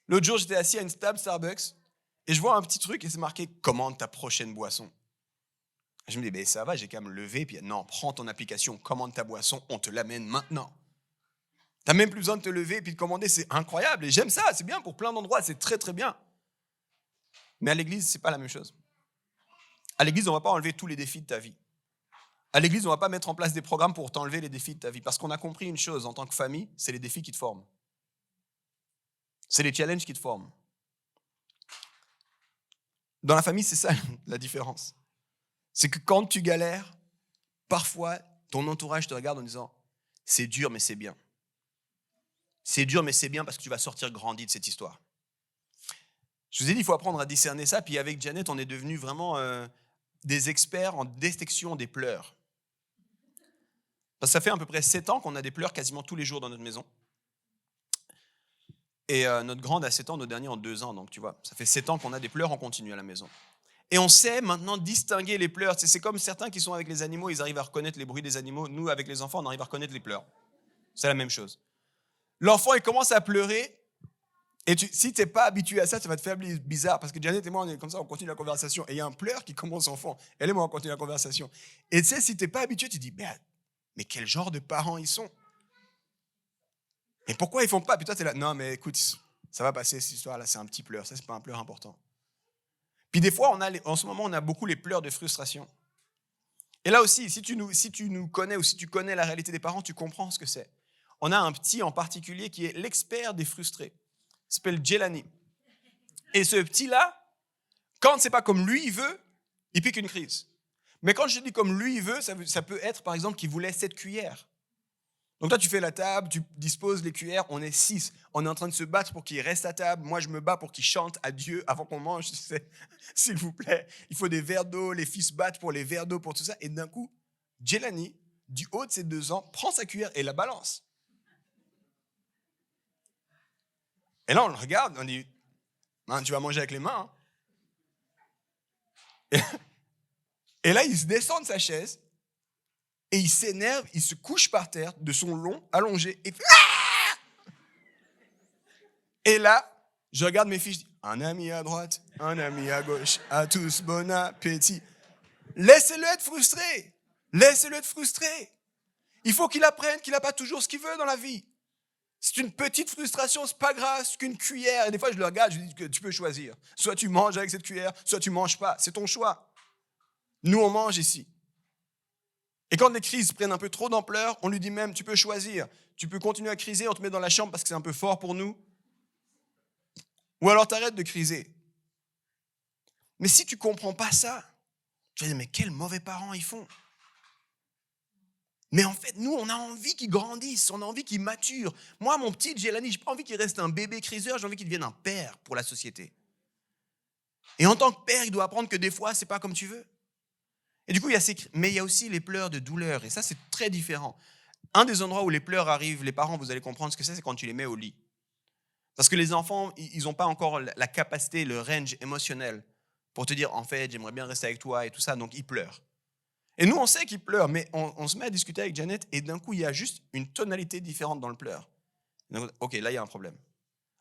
L'autre jour, j'étais assis à une table Starbucks et je vois un petit truc et c'est marqué « commande ta prochaine boisson ». Je me dis, ça va, j'ai qu'à me lever. Puis non, prends ton application, commande ta boisson, on te l'amène maintenant. Tu n'as même plus besoin de te lever et puis de commander, c'est incroyable. Et j'aime ça, c'est bien pour plein d'endroits, c'est très très bien. Mais à l'église, ce n'est pas la même chose. À l'église, on ne va pas enlever tous les défis de ta vie. À l'église, on ne va pas mettre en place des programmes pour t'enlever les défis de ta vie. Parce qu'on a compris une chose, en tant que famille, c'est les défis qui te forment. C'est les challenges qui te forment. Dans la famille, c'est ça la différence. C'est que quand tu galères, parfois, ton entourage te regarde en disant « c'est dur, mais c'est bien ». C'est dur, mais c'est bien parce que tu vas sortir grandi de cette histoire. Je vous ai dit, il faut apprendre à discerner ça. Puis avec Janet, on est devenus vraiment des experts en détection des pleurs. Parce que ça fait à peu près 7 ans qu'on a des pleurs quasiment tous les jours dans notre maison. Et notre grande a 7 ans, notre dernier en 2 ans. Donc tu vois, ça fait 7 ans qu'on a des pleurs en continu à la maison. Et on sait maintenant distinguer les pleurs. C'est comme certains qui sont avec les animaux, ils arrivent à reconnaître les bruits des animaux. Nous, avec les enfants, on arrive à reconnaître les pleurs. C'est la même chose. L'enfant, il commence à pleurer. Et si tu n'es pas habitué à ça, ça va te faire bizarre. Parce que Janet et moi, on est comme ça, on continue la conversation. Et il y a un pleur qui commence enfant. Elle et moi, on continue la conversation. Et tu sais, si tu n'es pas habitué, tu te dis, mais quel genre de parents ils sont? Mais pourquoi ils font pas? Puis toi, tu es là, non, mais écoute, ça va passer cette histoire-là, c'est un petit pleur. Ça, c'est pas un pleur important. Puis des fois, en ce moment, on a beaucoup les pleurs de frustration. Et là aussi, si tu nous connais ou si tu connais la réalité des parents, tu comprends ce que c'est. On a un petit en particulier qui est l'expert des frustrés. Il s'appelle Jelani. Et ce petit-là, quand c'est pas comme lui il veut, il pique une crise. Mais quand je dis comme lui il veut, ça peut être par exemple qu'il voulait 7 cuillères. Donc toi tu fais la table, tu disposes les cuillères, on est 6. On est en train de se battre pour qu'il reste à table. Moi je me bats pour qu'il chante à Dieu avant qu'on mange. S'il vous plaît, il faut des verres d'eau, les fils battent pour les verres d'eau, pour tout ça. Et d'un coup, Jelani, du haut de ses 2 ans, prend sa cuillère et la balance. Et là on le regarde, on dit, tu vas manger avec les mains. Et là, il se descend de sa chaise et il s'énerve, il se couche par terre de son long, allongé, et fait ah! Et là, je regarde mes filles, je dis, un ami à droite, un ami à gauche, à tous bon appétit. Laissez-le être frustré. Laissez-le être frustré. Il faut qu'il apprenne qu'il n'a pas toujours ce qu'il veut dans la vie. C'est une petite frustration, c'est pas grave, c'est qu'une cuillère. Et des fois, je le regarde, je lui dis que tu peux choisir. Soit tu manges avec cette cuillère, soit tu manges pas. C'est ton choix. Nous, on mange ici. Et quand les crises prennent un peu trop d'ampleur, on lui dit même, tu peux choisir. Tu peux continuer à criser, on te met dans la chambre parce que c'est un peu fort pour nous. Ou alors t'arrêtes de criser. Mais si tu ne comprends pas ça, tu vas dire, mais quels mauvais parents ils font. Mais en fait, nous, on a envie qu'ils grandissent, on a envie qu'ils maturent. Moi, mon petit Jelani, je n'ai pas envie qu'il reste un bébé criseur, j'ai envie qu'il devienne un père pour la société. Et en tant que père, il doit apprendre que des fois, ce n'est pas comme tu veux. Et du coup, mais il y a aussi les pleurs de douleur. Et ça, c'est très différent. Un des endroits où les pleurs arrivent, les parents, vous allez comprendre ce que c'est quand tu les mets au lit. Parce que les enfants, ils n'ont pas encore la capacité, le range émotionnel pour te dire, en fait, j'aimerais bien rester avec toi et tout ça. Donc, ils pleurent. Et nous, on sait qu'ils pleurent, mais on se met à discuter avec Janet et d'un coup, il y a juste une tonalité différente dans le pleur. Donc, ok, là, il y a un problème.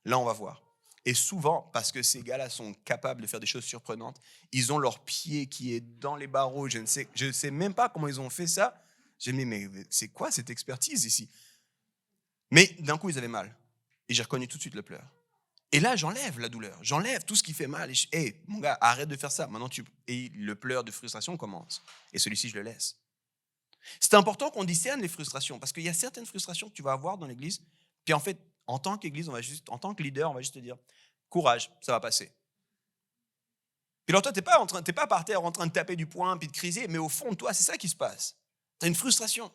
Là, on va voir. Et souvent, parce que ces gars-là sont capables de faire des choses surprenantes, ils ont leur pied qui est dans les barreaux. Je ne sais même pas comment ils ont fait ça. J'ai dit, mais c'est quoi cette expertise ici? Mais d'un coup, ils avaient mal. Et j'ai reconnu tout de suite le pleur. Et là, j'enlève la douleur. J'enlève tout ce qui fait mal. Et hey, mon gars, arrête de faire ça. Maintenant, et le pleur de frustration commence. Et celui-ci, je le laisse. C'est important qu'on discerne les frustrations. Parce qu'il y a certaines frustrations que tu vas avoir dans l'église. Puis en fait, en tant qu'église, en tant que leader, on va juste te dire, courage, ça va passer. Puis alors toi, t'es pas par terre en train de taper du poing puis de criser, mais au fond de toi, c'est ça qui se passe. Tu as une frustration.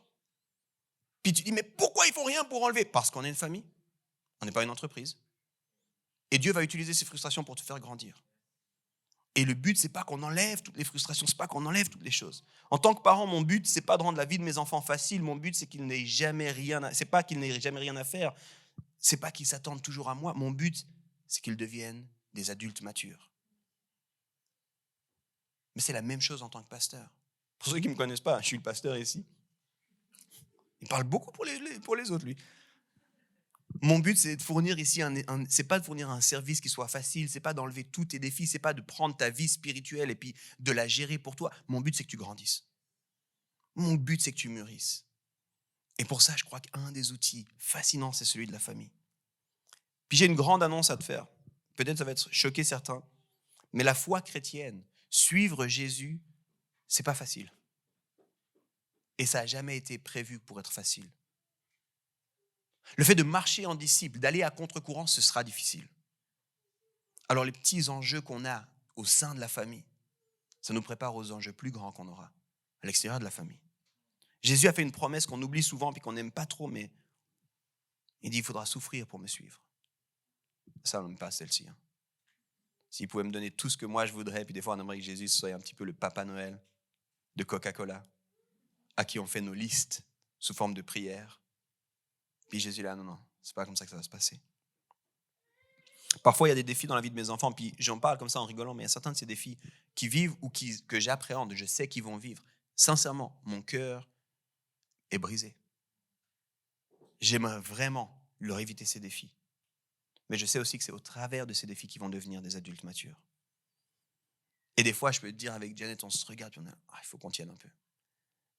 Puis tu dis, mais pourquoi ils font rien pour enlever? Parce qu'on est une famille, on n'est pas une entreprise. Et Dieu va utiliser ces frustrations pour te faire grandir. Et le but, c'est pas qu'on enlève toutes les frustrations, c'est pas qu'on enlève toutes les choses. En tant que parent, mon but, c'est pas de rendre la vie de mes enfants facile. Mon but, c'est qu'ils n'aient jamais rien c'est pas qu'ils n'aient jamais rien à faire. C'est pas qu'ils s'attendent toujours à moi. Mon but, c'est qu'ils deviennent des adultes matures. Mais c'est la même chose en tant que pasteur. Pour ceux qui ne me connaissent pas, je suis le pasteur ici. Il parle beaucoup pour les autres, lui. Mon but, c'est de fournir ici c'est pas de fournir un service qui soit facile, c'est pas d'enlever tous tes défis, c'est pas de prendre ta vie spirituelle et puis de la gérer pour toi. Mon but, c'est que tu grandisses. Mon but, c'est que tu mûrisses. Et pour ça, je crois qu'un des outils fascinants, c'est celui de la famille. Puis j'ai une grande annonce à te faire. Peut-être ça va choquer certains, mais la foi chrétienne, suivre Jésus, c'est pas facile. Et ça n'a jamais été prévu pour être facile. Le fait de marcher en disciple, d'aller à contre-courant, ce sera difficile. Alors les petits enjeux qu'on a au sein de la famille, ça nous prépare aux enjeux plus grands qu'on aura à l'extérieur de la famille. Jésus a fait une promesse qu'on oublie souvent et qu'on n'aime pas trop, mais il dit, il faudra souffrir pour me suivre. Ça, on n'aime pas celle-ci. S'il pouvait me donner tout ce que moi je voudrais, puis des fois on aimerait que Jésus soit un petit peu le Papa Noël de Coca-Cola, à qui on fait nos listes sous forme de prières. Puis Jésus là, non, c'est pas comme ça que ça va se passer. Parfois, il y a des défis dans la vie de mes enfants, puis j'en parle comme ça en rigolant, mais il y a certains de ces défis qui vivent ou que j'appréhende, je sais qu'ils vont vivre. Sincèrement, mon cœur est brisé. J'aimerais vraiment leur éviter ces défis. Mais je sais aussi que c'est au travers de ces défis qu'ils vont devenir des adultes matures. Et des fois, je peux te dire avec Janet, on se regarde, puis on a, il faut qu'on tienne un peu.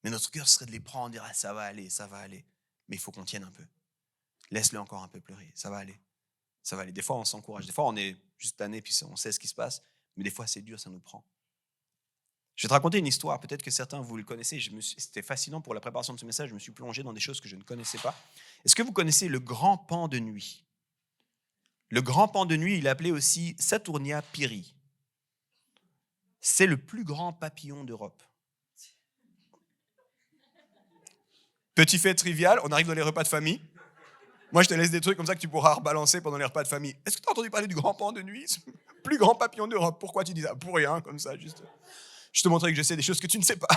Mais notre cœur serait de les prendre, dire, ça va aller, ça va aller. Mais il faut qu'on tienne un peu. Laisse-le encore un peu pleurer, ça va aller. Ça va aller. Des fois, on s'encourage. Des fois, on est juste tanné, puis on sait ce qui se passe. Mais des fois, c'est dur, ça nous prend. Je vais te raconter une histoire, peut-être que certains, vous le connaissez, c'était fascinant pour la préparation de ce message, je me suis plongé dans des choses que je ne connaissais pas. Est-ce que vous connaissez le grand paon de nuit? Le grand paon de nuit, il est appelé aussi Saturnia piri. C'est le plus grand papillon d'Europe. Petit fait trivial, on arrive dans les repas de famille. Moi, je te laisse des trucs comme ça que tu pourras rebalancer pendant les repas de famille. Est-ce que tu as entendu parler du grand paon de nuit? Plus grand papillon d'Europe. Pourquoi tu dis ça? Pour rien, comme ça, juste. Je te montrais que je sais des choses que tu ne sais pas.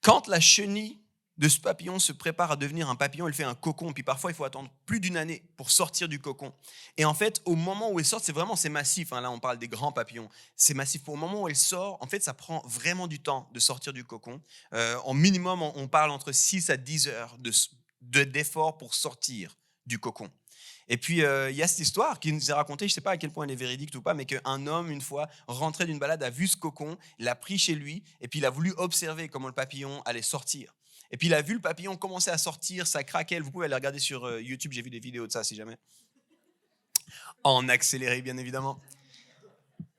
Quand la chenille de ce papillon se prépare à devenir un papillon, elle fait un cocon, puis parfois il faut attendre plus d'une année pour sortir du cocon. Et en fait, au moment où elle sort, c'est massif, hein, là on parle des grands papillons, c'est massif. Au moment où elle sort, en fait ça prend vraiment du temps de sortir du cocon. En minimum, on parle entre 6 à 10 heures d'effort pour sortir du cocon. Et puis, il y a cette histoire qui nous est racontée, je ne sais pas à quel point elle est véridique ou pas, mais qu'un homme, une fois, rentré d'une balade, a vu ce cocon, l'a pris chez lui, et puis il a voulu observer comment le papillon allait sortir. Et puis, il a vu le papillon commencer à sortir, ça craquait. Vous pouvez aller regarder sur YouTube, j'ai vu des vidéos de ça, si jamais. En accéléré, bien évidemment.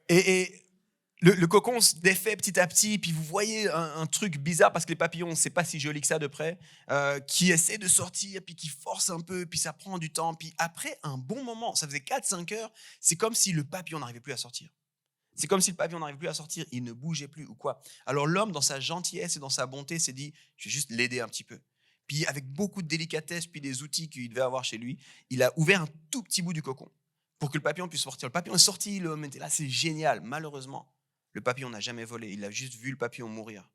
Et le cocon se défait petit à petit, puis vous voyez un truc bizarre, parce que les papillons, c'est pas si joli que ça de près, qui essaient de sortir, puis qui forcent un peu, puis ça prend du temps. Puis après un bon moment, ça faisait 4-5 heures, c'est comme si le papillon n'arrivait plus à sortir. C'est comme si le papillon n'arrivait plus à sortir, il ne bougeait plus ou quoi. Alors l'homme, dans sa gentillesse et dans sa bonté, s'est dit, je vais juste l'aider un petit peu. Puis avec beaucoup de délicatesse, puis des outils qu'il devait avoir chez lui, il a ouvert un tout petit bout du cocon pour que le papillon puisse sortir. Le papillon est sorti, l'homme était là, c'est génial. Malheureusement, le papillon n'a jamais volé, il a juste vu le papillon mourir.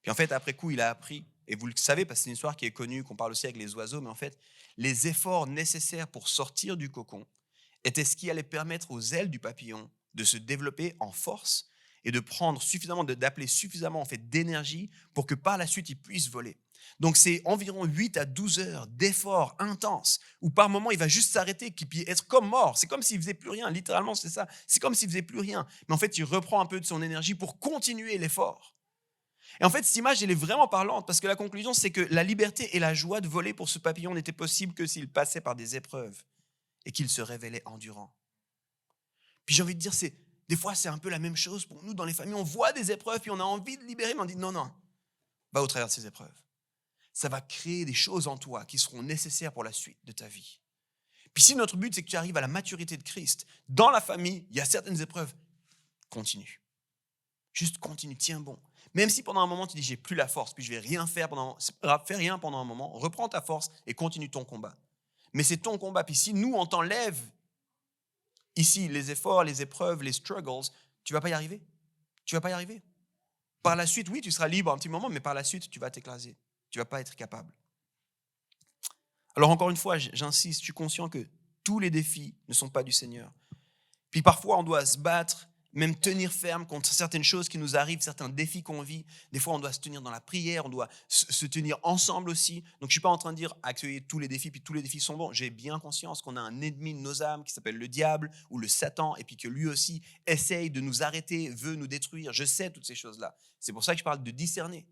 Puis en fait, après coup, il a appris, et vous le savez parce que c'est une histoire qui est connue, qu'on parle aussi avec les oiseaux, mais en fait, les efforts nécessaires pour sortir du cocon étaient ce qui allait permettre aux ailes du papillon de se développer en force et de prendre suffisamment, d'appeler suffisamment en fait d'énergie pour que par la suite, il puisse voler. Donc c'est environ 8 à 12 heures d'efforts intenses où par moment, il va juste s'arrêter puis être comme mort. C'est comme s'il faisait plus rien, littéralement c'est ça. C'est comme s'il faisait plus rien. Mais en fait, il reprend un peu de son énergie pour continuer l'effort. Et en fait, cette image, elle est vraiment parlante parce que la conclusion, c'est que la liberté et la joie de voler pour ce papillon n'étaient possibles que s'il passait par des épreuves et qu'il se révélait endurant. Puis j'ai envie de dire, des fois, c'est un peu la même chose pour nous dans les familles. On voit des épreuves, puis on a envie de libérer, mais on dit non, va au travers de ces épreuves. Ça va créer des choses en toi qui seront nécessaires pour la suite de ta vie. Puis si notre but, c'est que tu arrives à la maturité de Christ, dans la famille, il y a certaines épreuves, continue. Juste continue, tiens bon. Même si pendant un moment, tu dis, j'ai plus la force, puis je vais rien faire fais rien pendant un moment, reprends ta force et continue ton combat. Mais c'est ton combat. Puis si nous, on t'enlève ici les efforts, les épreuves, les struggles, tu ne vas pas y arriver. Tu ne vas pas y arriver. Par la suite, oui, tu seras libre un petit moment, mais par la suite, tu vas t'écraser. Tu ne vas pas être capable. Alors encore une fois, j'insiste, je suis conscient que tous les défis ne sont pas du Seigneur. Puis parfois, on doit se battre, même tenir ferme contre certaines choses qui nous arrivent, certains défis qu'on vit. Des fois, on doit se tenir dans la prière, on doit se tenir ensemble aussi. Donc, je ne suis pas en train de dire accueillir tous les défis, puis tous les défis sont bons. J'ai bien conscience qu'on a un ennemi de nos âmes qui s'appelle le diable ou le Satan, et puis que lui aussi essaye de nous arrêter, veut nous détruire. Je sais toutes ces choses-là. C'est pour ça que je parle de discerner.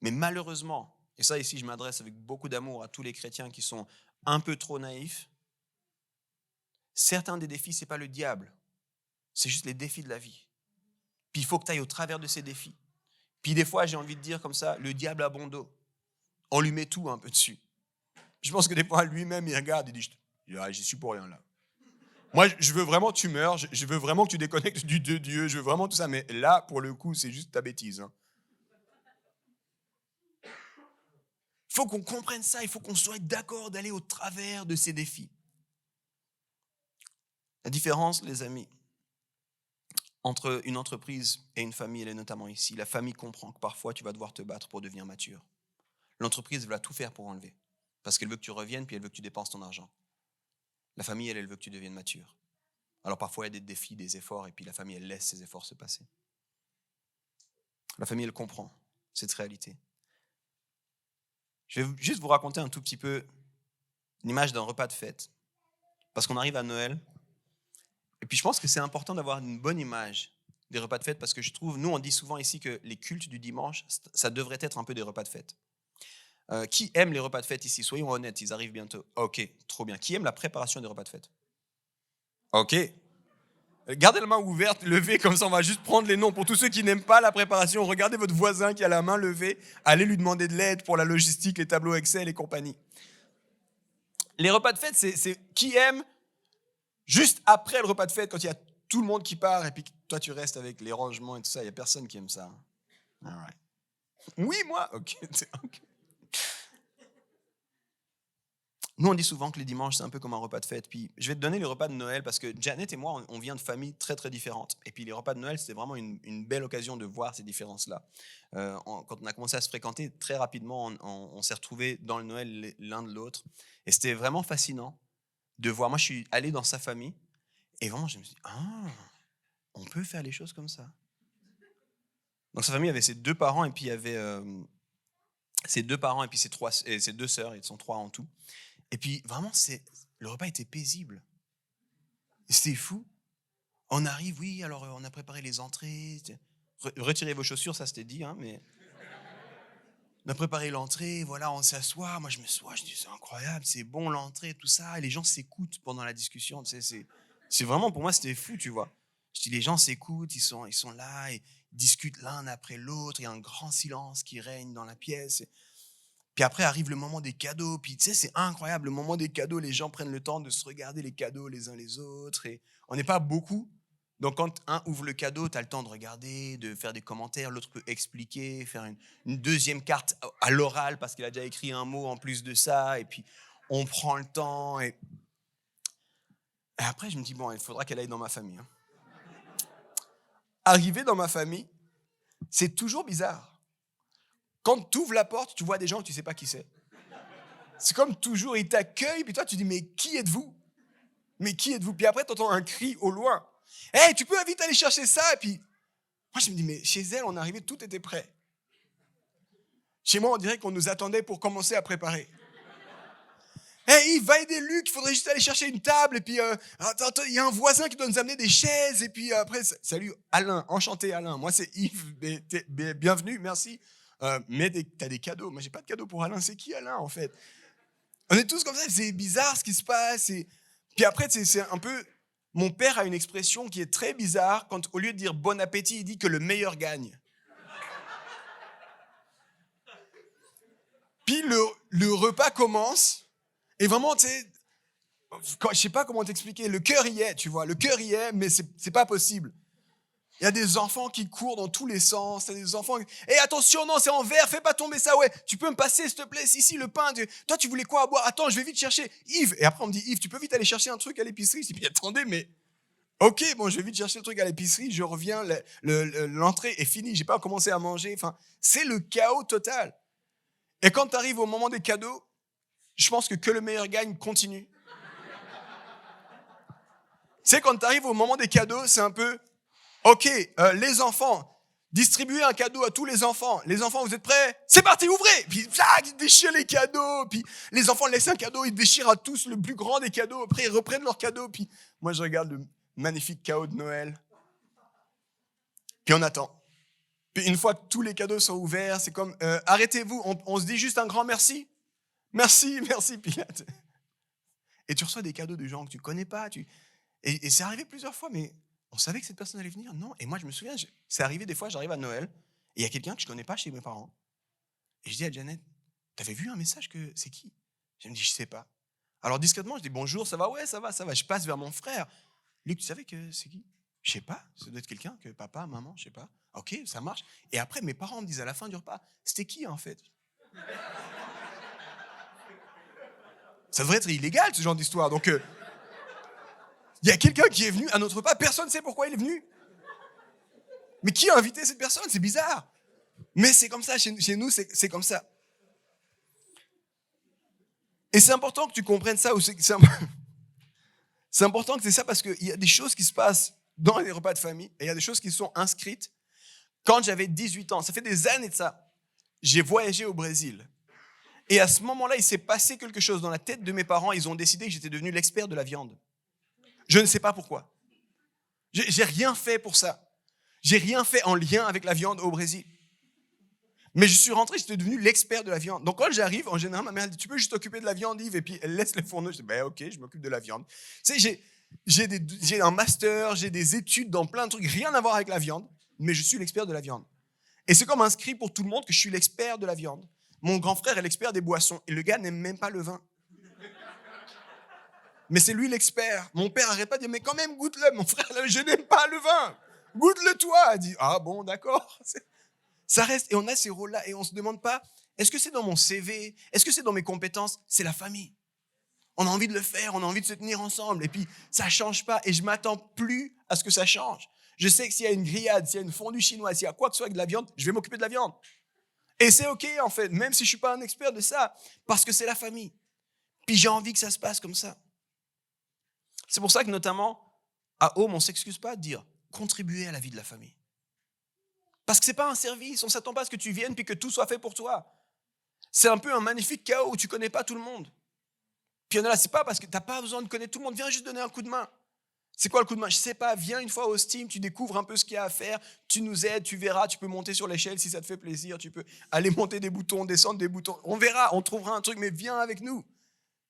Mais malheureusement, et ça ici, je m'adresse avec beaucoup d'amour à tous les chrétiens qui sont un peu trop naïfs, certains des défis, ce n'est pas le diable. C'est juste les défis de la vie. Puis il faut que tu ailles au travers de ces défis. Puis des fois, j'ai envie de dire comme ça, le diable a bon dos. On lui met tout un peu dessus. Je pense que des fois, lui-même, il regarde et dit, j'y suis pour rien là. Moi, je veux vraiment que tu meurs, je veux vraiment que tu déconnectes du Dieu, je veux vraiment tout ça. Mais là, pour le coup, c'est juste ta bêtise. Il faut qu'on comprenne ça, il faut qu'on soit d'accord d'aller au travers de ces défis. La différence, les amis, entre une entreprise et une famille, elle est notamment ici. La famille comprend que parfois, tu vas devoir te battre pour devenir mature. L'entreprise va tout faire pour enlever, parce qu'elle veut que tu reviennes, puis elle veut que tu dépenses ton argent. La famille, elle veut que tu deviennes mature. Alors parfois, il y a des défis, des efforts, et puis la famille, elle laisse ces efforts se passer. La famille, elle comprend cette réalité. Je vais juste vous raconter un tout petit peu une image d'un repas de fête, parce qu'on arrive à Noël. Et puis je pense que c'est important d'avoir une bonne image des repas de fête parce que je trouve, nous on dit souvent ici que les cultes du dimanche, ça devrait être un peu des repas de fête. Qui aime les repas de fête ici? Soyons honnêtes, ils arrivent bientôt. Ok, trop bien. Qui aime la préparation des repas de fête? Ok. Gardez la main ouverte, levez, comme ça on va juste prendre les noms. Pour tous ceux qui n'aiment pas la préparation, regardez votre voisin qui a la main levée, allez lui demander de l'aide pour la logistique, les tableaux Excel et compagnie. Les repas de fête, c'est qui aime juste après le repas de fête, quand il y a tout le monde qui part et puis toi tu restes avec les rangements et tout ça, il n'y a personne qui aime ça. All right. Oui, moi? Ok. Nous, on dit souvent que les dimanches, c'est un peu comme un repas de fête. Puis, je vais te donner les repas de Noël parce que Janet et moi, on vient de familles très, très différentes. Et puis, les repas de Noël, c'était vraiment une belle occasion de voir ces différences-là. Quand on a commencé à se fréquenter, très rapidement, on s'est retrouvés dans le Noël l'un de l'autre. Et c'était vraiment fascinant de voir. Moi, je suis allé dans sa famille et vraiment, je me suis dit, on peut faire les choses comme ça. Donc, sa famille avait ses 2 parents et puis il y avait ses 2 parents et puis ses 2 sœurs. Ils sont 3 en tout. Et puis, vraiment, le repas était paisible. C'était fou. On arrive, oui, alors on a préparé les entrées. Retirez vos chaussures, ça c'était dit, hein, mais... On a préparé l'entrée, voilà, on s'assoit. Moi, je me sois, je dis, c'est incroyable, c'est bon l'entrée, tout ça. Et les gens s'écoutent pendant la discussion. Tu sais, c'est vraiment, pour moi, c'était fou, tu vois. Je dis, les gens s'écoutent, ils sont là, et ils discutent l'un après l'autre. Il y a un grand silence qui règne dans la pièce. Puis après arrive le moment des cadeaux. Puis tu sais, c'est incroyable. Le moment des cadeaux, les gens prennent le temps de se regarder les cadeaux les uns les autres. Et on n'est pas beaucoup. Donc quand un ouvre le cadeau, tu as le temps de regarder, de faire des commentaires. L'autre peut expliquer, faire une deuxième carte à l'oral parce qu'il a déjà écrit un mot en plus de ça. Et puis on prend le temps. Et après, je me dis, bon, il faudra qu'elle aille dans ma famille. Hein. Arriver dans ma famille, c'est toujours bizarre. Quand tu ouvres la porte, tu vois des gens que tu ne sais pas qui c'est. C'est comme toujours, ils t'accueillent, puis toi, tu dis, mais qui êtes-vous? Mais qui êtes-vous? Puis après, tu entends un cri au loin. Hey, tu peux vite aller chercher ça? Et puis, moi, je me dis, mais chez elle, on est arrivé, tout était prêt. Chez moi, on dirait qu'on nous attendait pour commencer à préparer. Hey, Yves, va aider Luc, il faudrait juste aller chercher une table. Et puis, attends, il y a un voisin qui doit nous amener des chaises. Et puis après, salut Alain, enchanté Alain. Moi, c'est Yves, bienvenue, merci. Mais t'as des cadeaux. Moi, j'ai pas de cadeaux pour Alain. C'est qui Alain, en fait? On est tous comme ça. C'est bizarre ce qui se passe. Puis après, c'est un peu... Mon père a une expression qui est très bizarre quand, au lieu de dire bon appétit, il dit que le meilleur gagne. Puis le repas commence. Et vraiment, tu sais, je sais pas comment t'expliquer. Le cœur y est, tu vois. Le cœur y est, mais c'est pas possible. Il y a des enfants qui courent dans tous les sens. Il y a des enfants... Hey, attention, non, c'est en verre, fais pas tomber ça, ouais. Tu peux me passer, s'il te plaît, ici, le pain. Toi, tu voulais quoi à boire? Attends, je vais vite chercher. Yves. Et après, on me dit, Yves, tu peux vite aller chercher un truc à l'épicerie? Je dis, puis attendez, mais... Ok, bon, je vais vite chercher le truc à l'épicerie, je reviens, l'entrée est finie, j'ai pas commencé à manger. Enfin, c'est le chaos total. Et quand tu arrives au moment des cadeaux, je pense que le meilleur gagne continue. Tu sais, quand tu arrives au moment des cadeaux, c'est un peu... Ok, les enfants, distribuez un cadeau à tous les enfants. Les enfants, vous êtes prêts? C'est parti, ouvrez! Puis, ils déchirent les cadeaux. Puis, les enfants laissent un cadeau, ils déchirent à tous le plus grand des cadeaux. Après, ils reprennent leurs cadeaux. Puis, moi, je regarde le magnifique chaos de Noël. Puis, on attend. Puis, une fois que tous les cadeaux sont ouverts, c'est comme, arrêtez-vous, on se dit juste un grand merci. Merci, merci, Pilate. Et tu reçois des cadeaux de gens que tu connais pas. Et c'est arrivé plusieurs fois, mais... On savait que cette personne allait venir? Non. Et moi, je me souviens, c'est arrivé des fois, j'arrive à Noël, et il y a quelqu'un que je ne connais pas chez mes parents. Et je dis à Janet, t'avais vu un message que c'est qui? Elle me dit, je ne sais pas. Alors discrètement, je dis, bonjour, ça va? Ouais, ça va, ça va. Je passe vers mon frère. Luc, tu savais que c'est qui? Je ne sais pas. Ça doit être quelqu'un que papa, maman, je ne sais pas. Ok, ça marche. Et après, mes parents me disent à la fin du repas, c'était qui en fait? Ça devrait être illégal, ce genre d'histoire. Donc... il y a quelqu'un qui est venu à notre repas, personne ne sait pourquoi il est venu. Mais qui a invité cette personne? C'est bizarre. Mais c'est comme ça, chez nous, c'est comme ça. Et c'est important que tu comprennes ça. C'est important que c'est ça parce qu'il y a des choses qui se passent dans les repas de famille et il y a des choses qui sont inscrites. Quand j'avais 18 ans, ça fait des années de ça, j'ai voyagé au Brésil. Et à ce moment-là, il s'est passé quelque chose dans la tête de mes parents. Ils ont décidé que j'étais devenu l'expert de la viande. Je ne sais pas pourquoi. J'ai rien fait pour ça. J'ai rien fait en lien avec la viande au Brésil. Mais je suis rentré, j'étais devenu l'expert de la viande. Donc quand j'arrive, en général, ma mère elle dit, tu peux juste t'occuper de la viande, Yves, et puis elle laisse les fourneaux. Je dis, ben ok, je m'occupe de la viande. Tu sais, j'ai un master, j'ai des études dans plein de trucs, rien à voir avec la viande, mais je suis l'expert de la viande. Et c'est comme inscrit pour tout le monde que je suis l'expert de la viande. Mon grand frère est l'expert des boissons, et le gars n'aime même pas le vin. Mais c'est lui l'expert. Mon père n'arrête pas de dire, mais quand même, goûte-le. Mon frère, je n'aime pas le vin. Goûte-le toi. Il dit, ah bon, d'accord. Ça reste, et on a ces rôles-là, et on ne se demande pas, est-ce que c'est dans mon CV? Est-ce que c'est dans mes compétences? C'est la famille. On a envie de le faire, on a envie de se tenir ensemble, et puis ça ne change pas, et je ne m'attends plus à ce que ça change. Je sais que s'il y a une grillade, s'il y a une fondue chinoise, s'il y a quoi que ce soit avec de la viande, je vais m'occuper de la viande. Et c'est OK, en fait, même si je ne suis pas un expert de ça, parce que c'est la famille. Puis j'ai envie que ça se passe comme ça. C'est pour ça que, notamment, à Home, on ne s'excuse pas de dire contribuer à la vie de la famille. Parce que ce n'est pas un service, on ne s'attend pas à ce que tu viennes puis que tout soit fait pour toi. C'est un peu un magnifique chaos où tu ne connais pas tout le monde. Puis il y en a là, c'est pas parce que tu n'as pas besoin de connaître tout le monde, viens juste donner un coup de main. C'est quoi le coup de main? Je ne sais pas, viens une fois au Steam, tu découvres un peu ce qu'il y a à faire, tu nous aides, tu verras, tu peux monter sur l'échelle si ça te fait plaisir, tu peux aller monter des boutons, descendre des boutons. On verra, on trouvera un truc, mais viens avec nous.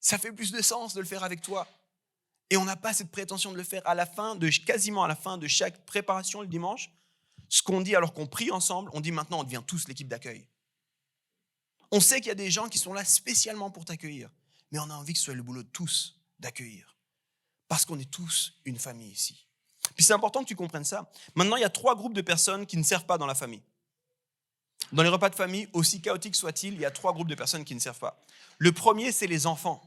Ça fait plus de sens de le faire avec toi. Et on n'a pas cette prétention de le faire quasiment à la fin de chaque préparation le dimanche. Ce qu'on dit alors qu'on prie ensemble, on dit maintenant on devient tous l'équipe d'accueil. On sait qu'il y a des gens qui sont là spécialement pour t'accueillir, mais on a envie que ce soit le boulot de tous d'accueillir. Parce qu'on est tous une famille ici. Puis c'est important que tu comprennes ça. Maintenant, il y a 3 groupes de personnes qui ne servent pas dans la famille. Dans les repas de famille, aussi chaotiques soient-ils, il y a 3 groupes de personnes qui ne servent pas. Le premier, c'est les enfants.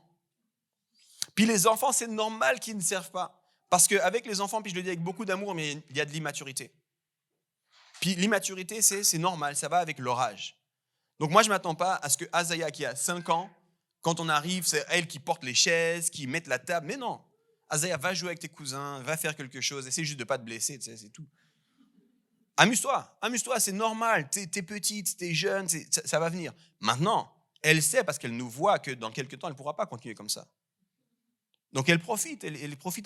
Puis les enfants, c'est normal qu'ils ne servent pas. Parce qu'avec les enfants, puis je le dis avec beaucoup d'amour, mais il y a de l'immaturité. Puis l'immaturité, c'est normal, ça va avec leur âge. Donc moi, je ne m'attends pas à ce que Azaya, qui a 5 ans, quand on arrive, c'est elle qui porte les chaises, qui met la table. Mais non, Azaya, va jouer avec tes cousins, va faire quelque chose, essaie juste de ne pas te blesser, tu sais, c'est tout. Amuse-toi, c'est normal, t'es petite, t'es jeune, ça va venir. Maintenant, elle sait, parce qu'elle nous voit, que dans quelques temps, elle ne pourra pas continuer comme ça. Donc elle profite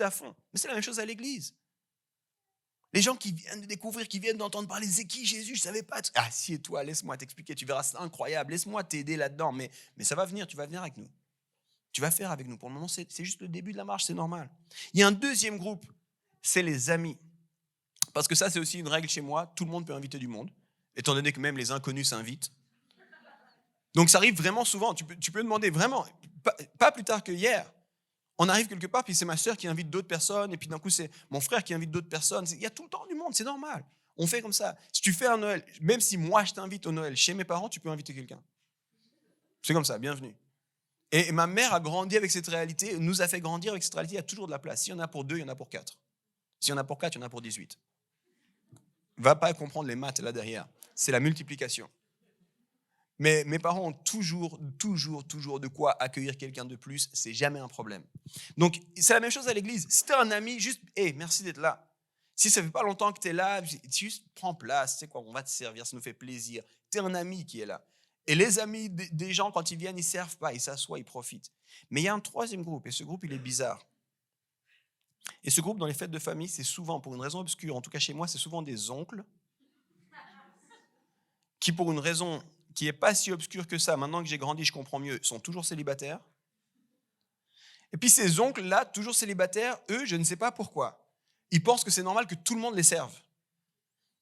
à fond. Mais c'est la même chose à l'église. Les gens qui viennent de découvrir, qui viennent d'entendre parler, c'est qui Jésus, je ne savais pas. Assieds-toi, laisse-moi t'expliquer, tu verras, c'est incroyable, laisse-moi t'aider là-dedans. Mais ça va venir, tu vas venir avec nous. Tu vas faire avec nous. Pour le moment, c'est juste le début de la marche, c'est normal. Il y a un deuxième groupe, c'est les amis. Parce que ça, c'est aussi une règle chez moi, tout le monde peut inviter du monde, étant donné que même les inconnus s'invitent. Donc ça arrive vraiment souvent, tu peux demander vraiment, pas plus tard que hier. On arrive quelque part, puis c'est ma sœur qui invite d'autres personnes, et puis d'un coup, c'est mon frère qui invite d'autres personnes. Il y a tout le temps du monde, c'est normal. On fait comme ça. Si tu fais un Noël, même si moi, je t'invite au Noël chez mes parents, tu peux inviter quelqu'un. C'est comme ça, bienvenue. Et ma mère a grandi avec cette réalité, nous a fait grandir avec cette réalité, il y a toujours de la place. S'il y en a pour 2, il y en a pour 4. S'il y en a pour 4, il y en a pour 18. Va pas comprendre les maths là derrière. C'est la multiplication. Mais mes parents ont toujours de quoi accueillir quelqu'un de plus. C'est jamais un problème. Donc, c'est la même chose à l'église. Si tu as un ami, juste, merci d'être là. Si ça fait pas longtemps que tu es là, juste prends place. Tu sais quoi, on va te servir, ça nous fait plaisir. Tu es un ami qui est là. Et les amis des gens, quand ils viennent, ils ne servent pas, ils s'assoient, ils profitent. Mais il y a un troisième groupe, et ce groupe, il est bizarre. Et ce groupe, dans les fêtes de famille, c'est souvent, pour une raison obscure, en tout cas chez moi, c'est souvent des oncles qui, pour une raison qui n'est pas si obscure que ça, maintenant que j'ai grandi, je comprends mieux, sont toujours célibataires. Et puis ces oncles-là, toujours célibataires, eux, je ne sais pas pourquoi. Ils pensent que c'est normal que tout le monde les serve.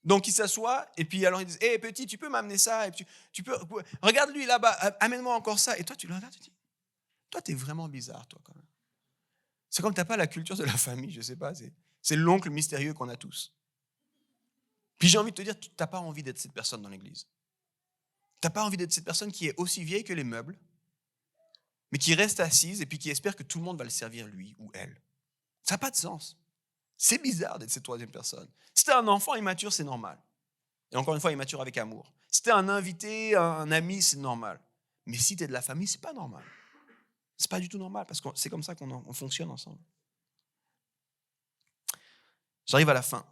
Donc ils s'assoient, et puis alors ils disent « Hé petit, tu peux m'amener ça, et tu peux, regarde lui là-bas, amène-moi encore ça. » Et toi, tu le regardes, tu dis « Toi, t'es vraiment bizarre, toi, quand même. » C'est comme tu n'as pas la culture de la famille, je ne sais pas, c'est l'oncle mystérieux qu'on a tous. Puis j'ai envie de te dire, tu n'as pas envie d'être cette personne dans l'église. Tu n'as pas envie d'être cette personne qui est aussi vieille que les meubles, mais qui reste assise et puis qui espère que tout le monde va le servir lui ou elle. Ça n'a pas de sens. C'est bizarre d'être cette troisième personne. Si tu es un enfant immature, c'est normal. Et encore une fois, immature avec amour. Si tu es un invité, un ami, c'est normal. Mais si tu es de la famille, c'est pas normal. C'est pas du tout normal parce que c'est comme ça qu'on fonctionne ensemble. J'arrive à la fin.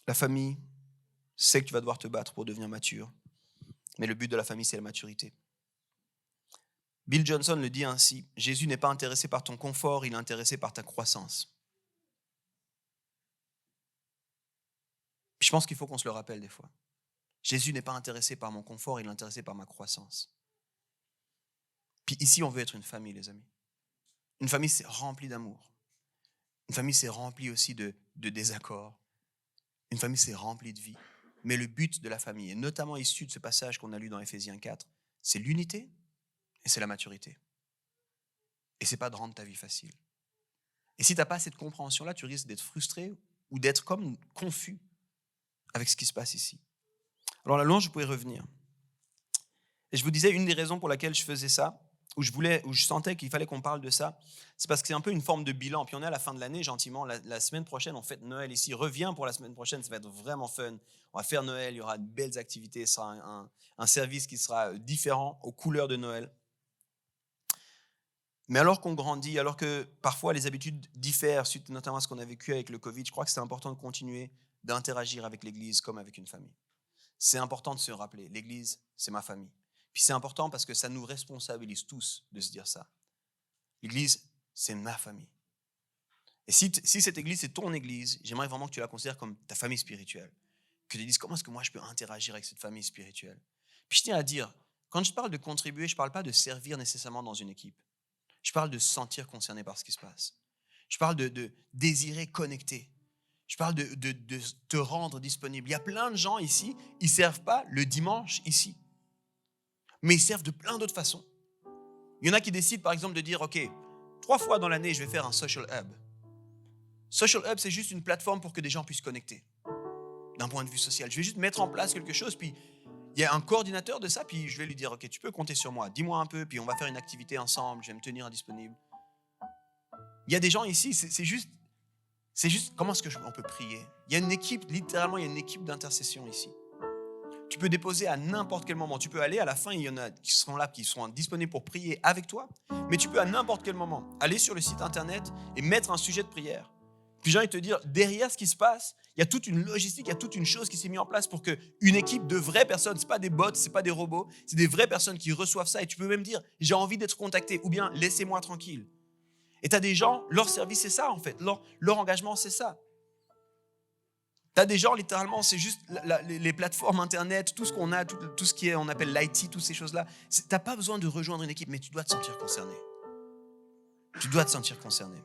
La famille sait que tu vas devoir te battre pour devenir mature. Mais le but de la famille, c'est la maturité. Bill Johnson le dit ainsi, Jésus n'est pas intéressé par ton confort, il est intéressé par ta croissance. Puis je pense qu'il faut qu'on se le rappelle des fois. Jésus n'est pas intéressé par mon confort, il est intéressé par ma croissance. Puis ici, on veut être une famille, les amis. Une famille, c'est rempli d'amour. Une famille, c'est rempli aussi de désaccords. Une famille, c'est rempli de vie. Mais le but de la famille, et notamment issu de ce passage qu'on a lu dans Éphésiens 4, c'est l'unité et c'est la maturité. Et c'est pas de rendre ta vie facile. Et si tu n'as pas cette compréhension-là, tu risques d'être frustré ou d'être comme confus avec ce qui se passe ici. Alors la louange, je pouvais revenir. Et je vous disais, une des raisons pour laquelle je faisais ça, où je sentais qu'il fallait qu'on parle de ça, c'est parce que c'est un peu une forme de bilan. Puis on est à la fin de l'année, gentiment. La semaine prochaine, on fête Noël ici. Reviens pour la semaine prochaine, ça va être vraiment fun. On va faire Noël, il y aura de belles activités. Ce sera un service qui sera différent, aux couleurs de Noël. Mais alors qu'on grandit, alors que parfois les habitudes diffèrent, suite notamment à ce qu'on a vécu avec le Covid, je crois que c'est important de continuer d'interagir avec l'Église comme avec une famille. C'est important de se rappeler, l'Église, c'est ma famille. Puis c'est important parce que ça nous responsabilise tous de se dire ça. L'Église, c'est ma famille. Et si cette Église, c'est ton Église, j'aimerais vraiment que tu la considères comme ta famille spirituelle. Que tu te dises, comment est-ce que moi je peux interagir avec cette famille spirituelle? Puis je tiens à dire, quand je parle de contribuer, je ne parle pas de servir nécessairement dans une équipe. Je parle de se sentir concerné par ce qui se passe. Je parle de désirer connecter. Je parle de te rendre disponible. Il y a plein de gens ici, ils ne servent pas le dimanche ici. Mais ils servent de plein d'autres façons. Il y en a qui décident par exemple de dire, OK, 3 fois dans l'année, je vais faire un social hub. Social hub, c'est juste une plateforme pour que des gens puissent connecter. D'un point de vue social. Je vais juste mettre en place quelque chose, puis il y a un coordinateur de ça, puis je vais lui dire, OK, tu peux compter sur moi, dis-moi un peu, puis on va faire une activité ensemble, je vais me tenir disponible. Il y a des gens ici, c'est juste comment est-ce qu'on peut prier? Il y a une équipe, littéralement, il y a une équipe d'intercession ici. Tu peux déposer à n'importe quel moment. Tu peux aller à la fin, il y en a qui seront là, qui seront disponibles pour prier avec toi, mais tu peux à n'importe quel moment aller sur le site internet et mettre un sujet de prière. Puis j'ai envie de te dire, derrière ce qui se passe, il y a toute une logistique, il y a toute une chose qui s'est mise en place pour qu'une équipe de vraies personnes, ce n'est pas des bots, ce n'est pas des robots, c'est des vraies personnes qui reçoivent ça. Et tu peux même dire, j'ai envie d'être contacté, ou bien laissez-moi tranquille. Et tu as des gens, leur service c'est ça en fait, leur engagement c'est ça. Tu as des gens, littéralement, c'est juste les plateformes internet, tout ce qu'on a, tout ce qui est, on appelle l'IT, toutes ces choses-là. Tu n'as pas besoin de rejoindre une équipe, mais tu dois te sentir concerné. Tu dois te sentir concerné.